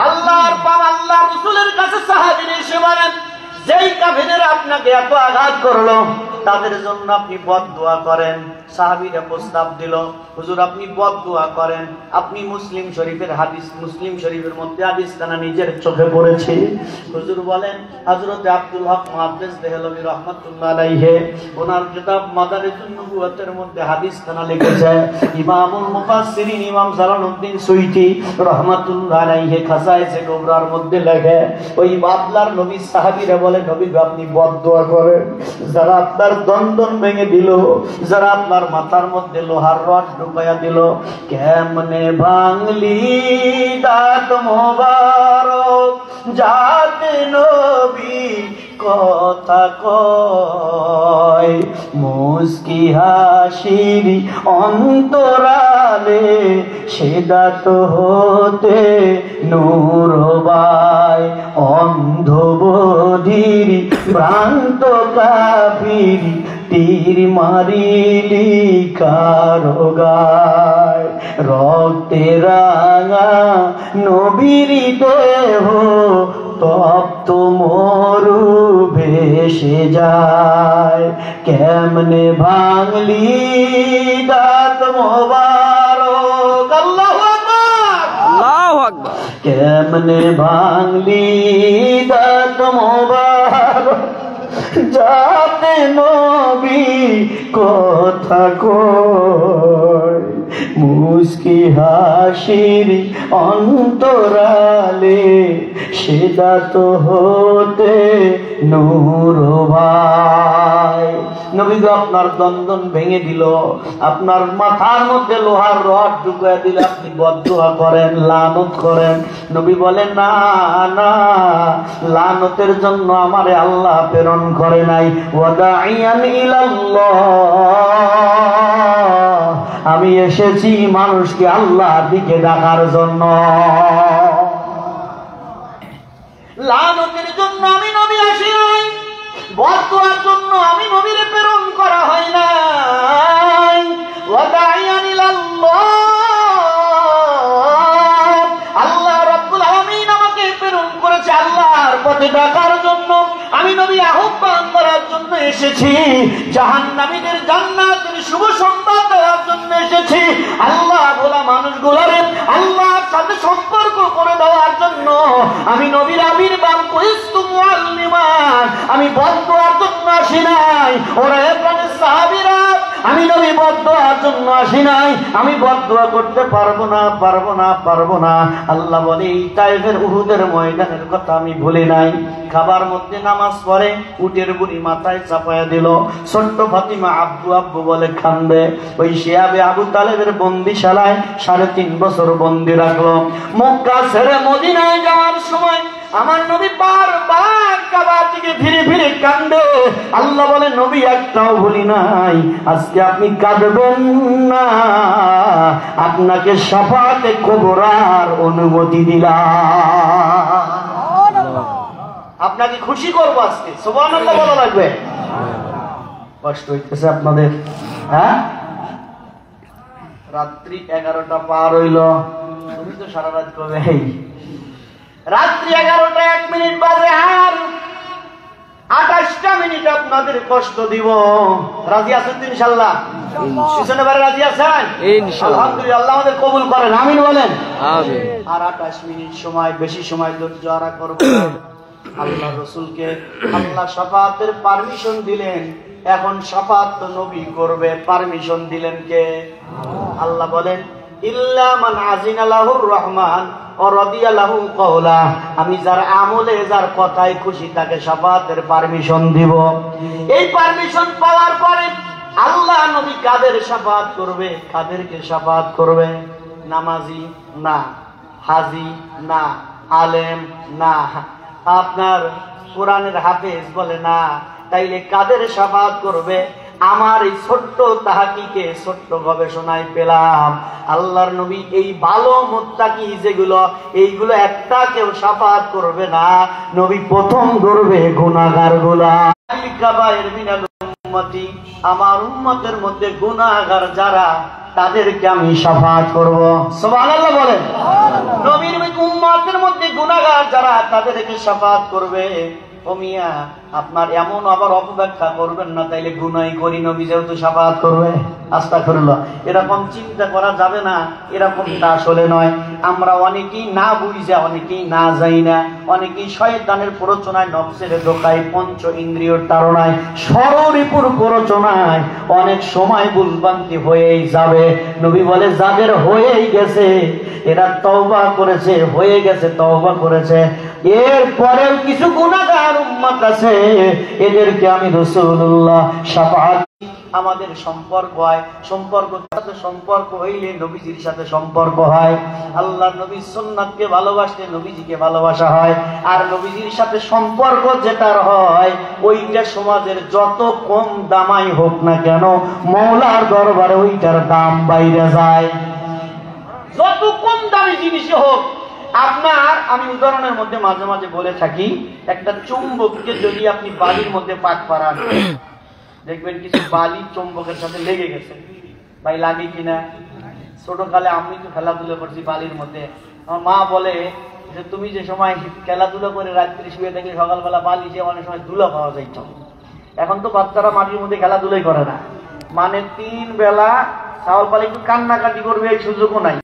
আল্লাহর পাক আল্লাহ রাসূলের কাছে সাহাবীরা এসে বলেন, যেই কাফিরেরা আপনাকে এত আঘাত করলো তাদের জন্য আপনি বদদুয়া করেন। সাহাবীরা প্রস্তাব দিল, হুজুর আপনি বদদুয়া করেন। আপনি মুসলিম শরীফের হাদিস, মুসলিম শরীফের মধ্যে হাদিসখানা নিজের চোখে পড়েছি। হুজুর বলেন, হযরত আব্দুল হক মুহাদ্দিস দেহলভী রাহমাতুল্লাহ আলাইহি ওনার কিতাব মাদারিজুন নবুওয়াতের মধ্যে হাদিসখানা লিখেছে। ইমামুল মুফাসসিরিন ইমাম জালালউদ্দিন সুয়ুতী রাহমাতুল্লাহ আলাইহি খাসায়েসে কুবরার মধ্যে লেখে, ওই আল্লাহর নবী সাহাবীরা বলে, নবী আপনি বদদুয়া করেন, যারা আপনার দন্দন ভেঙে দিল, যারা আপনার মাথার মধ্যে লোহার রড ঢুকাইয়া দিল, কেমনে ভাঙলি দাঁত মোবারক, যাতে নবী কথা কয়, মুস্কি হাসির অন্তরালে সে দাঁত হতে নূর বায়, অন্ধ বধির ভ্রান্ত কাফির তীর মারিলি কারো গায়, রক্তে রাঙা নবীর দেহ তপ্ত মরু ভেসে যায়, কেমনে ভাঙলি দাঁত মোবারক, আল্লাহু আকবার, আল্লাহু আকবার, কেমনে ভাঙলি দাঁত মোবারক, যাতে নবী কথা কয়, মুস্কি হাসির অন্তরালে সে দাঁত হতে নূর ভাই। নবী গো আপনার দন্দন ভেঙে দিল, আপনার মাথার মধ্যে লোহার রড ঢুকিয়ে দিলে আপনি বদদুয়া করেন, লানত করেন। নবী বলেন না না, লানতের জন্য আমারে আল্লাহ প্রেরণ করে নাই, ওয়াদাইয়ান ইলাল্লাহ, আমি এসেছি মানুষকে আল্লাহর দিকে ডাকার জন্য। লানতের জন্য আমি নবী আসি নাই, বদদুয়ার জন্য আমি নবীরে প্রেরণ করা হয় নাই। ওয়াদাইয়ান ইলাল্লাহ, আল্লাহ রাব্বুল আলামিন আমাকে প্রেরণ করেছে আল্লাহর পথে ডাকার জন্য। আমি নবী আহ্বান করার জন্য এসেছি, জাহান্নামীদের জান্নাতের শুভ সংবাদ দেওয়ার জন্য এসেছি, আল্লাহ বলা মানুষগুলোরে আল্লাহর সাথে সম্পর্ক করে দেওয়ার জন্য আমি নবীর আবির্ভাব করিস্তু মুআল্লিমান। আমি বদদুয়ার জন্য আসি নাই। ওরা এখানে সাহাবীরা, আমি নবী বদদুয়ার জন্য আসি নাই, আমি বদদুয়া করতে পারবো না, পারবো না, পারবো না। আল্লাহ বলে এই তায়েফের উহুদের ময়দানের কথা আমি ভুলি নাই। খাবার মধ্যে নামাজ পড়ে উটের বুড়ি মাথায় চাপায়া দিল, ছোট্ট ফাতিমা আব্বু আব্বু বলে কান্দে। ওই শিয়াবে আবু তালেবের বন্দিশালায় ৩.৫ বছর বন্দি রাখলো। মক্কা ছেড়ে মদিনায় যাওয়ার সময় আমার নবী বারবার কাবার দিকে ফিরে ফিরে কান্দে। আল্লাহ বলে নবী একটাও ভুলি নাই, আজকে আপনি কাঁদবেন না, আপনাকে শাফাতে কুবরার অনুমতি দিলাম, আপনাকে খুশি করবো আজকে। সুবহানাল্লাহ বলা লাগবে। কষ্ট হইতেছে আপনাদের? হ্যাঁ, রাত্রি 11টা পার হইল, তুমি তো সারা রাত করবে। রাত্রি 11টা 1 মিনিট বাজে, আর 28টা মিনিট আপনাদের কষ্ট দিব। রাজি আছেন তো ইনশাআল্লাহ? পিছনে বারে রাজি আছেন? ইনশাআল্লাহ। আলহামদুলিল্লাহ, আল্লাহ আমাদের কবুল করেন, আমিন বলেন। আমিন। আর 28 মিনিট সময়, বেশি সময় ধৈর্য হারা করব না। আল্লাহ রাসূলকে আল্লাহ শাফাতের পারমিশন দিলেন। এখন শাফাত তো নবী করবে, পারমিশন দিলেন কে? আল্লাহ বলেন ইল্লা মান আযিনা লাহুর রহমান ওয়া রাদিয়া লাহু কওলা, আমি যার আমলে যার কথায় খুশি তাকে শাফাতের পারমিশন দিব। এই পারমিশন পাওয়ার পরে আল্লাহ নবী কাদের শাফাত করবে? কাদেরকে শাফাত করবে? নামাজি না, হাজি না, আলেম না, আপনার কোরআনের হাফেজ বলে না। তাইলে কাদের শাফাত করবে? আমার এই ছোট্ট তাহাকিকে ছোট্ট গবেষণায় পেলাম আল্লাহর নবী এই ভালো মুত্তাকি যেগুলো, এইগুলো একটা কেউ শাফাত করবে না। নবী প্রথম করবে গুনাহগার গুলা। আমার উম্মতের মধ্যে গুনাহগার যারা, তাদেরকে আমি শাফাত করব। সুবহানাল্লাহ বলেন। নবীর উম্মতের মধ্যে গুনাহগার যারা, তাদেরকে শাফাত করবে। ও মিয়া, আপনার এমন আবার অপব্যাখ্যা করবেন না, তাইলে গুনাই করি নবী যেহেতু শাফাত করবে। আস্তাগফিরুল্লাহ, এরকম চিন্তা করা যাবে না, এরকমটা আসলে নয়। আমরা অনেকেই না বুঝি, অনেকেই না যাই না, অনেকেই শয়তানের প্ররোচনায়, নফসের ধোঁকায়, পঞ্চ ইন্দ্রিয়র তাড়নায়, ষড়রিপুর প্ররোচনায় অনেক সময় ভুলভ্রান্তি হয়েই যাবে। নবী বলে যাদের হয়েই গেছে এরা তওবা করেছে, হয়ে গেছে, তওবা করেছে। এরপরেও কিছু গুনাহগার উম্মত আছে, এদেরকে আমি রাসূলুল্লাহ শাফাত। আমাদের সম্পর্ক হয়, সম্পর্কের সাথে সম্পর্ক হইলে নবীজির সাথে সম্পর্ক হয়। আল্লাহর নবীর সুন্নাতকে ভালোবাসলে নবীজিকে ভালোবাসা হয়। আর নবীজির সাথে সম্পর্ক যেটার হয়, ওইটা সমাজের যত কম দামাই হোক না কেন, মওলার দরবারে ওইটার দাম বাইরে যায়। যত কম দামি জিনিস হোক। আপনার, আমি উদাহরণের মধ্যে মাঝে মাঝে বলে থাকি, একটা চুম্বককে যদি আপনি বালির মধ্যে পাক পারান, দেখবেন কিছু বালি চুম্বকের সাথে লেগে গেছে। ভাই লাগে কিনা? ছোটকালে আমি তো খেলাধুলা করছি বালির মধ্যে। আমার মা বলে যে তুমি যে সময় খেলাধুলা করে রাত্রি শুয়ে থেকে সকালবেলা বালি, যে অনেক সময় ধুলা পাওয়া যাইত। এখন তো বাচ্চারা মাটির মধ্যে খেলাধুলাই করে না, মানে 3 বেলা চাউল পালে একটু কান্নাকাটি করবে, এই সুযোগও নাই।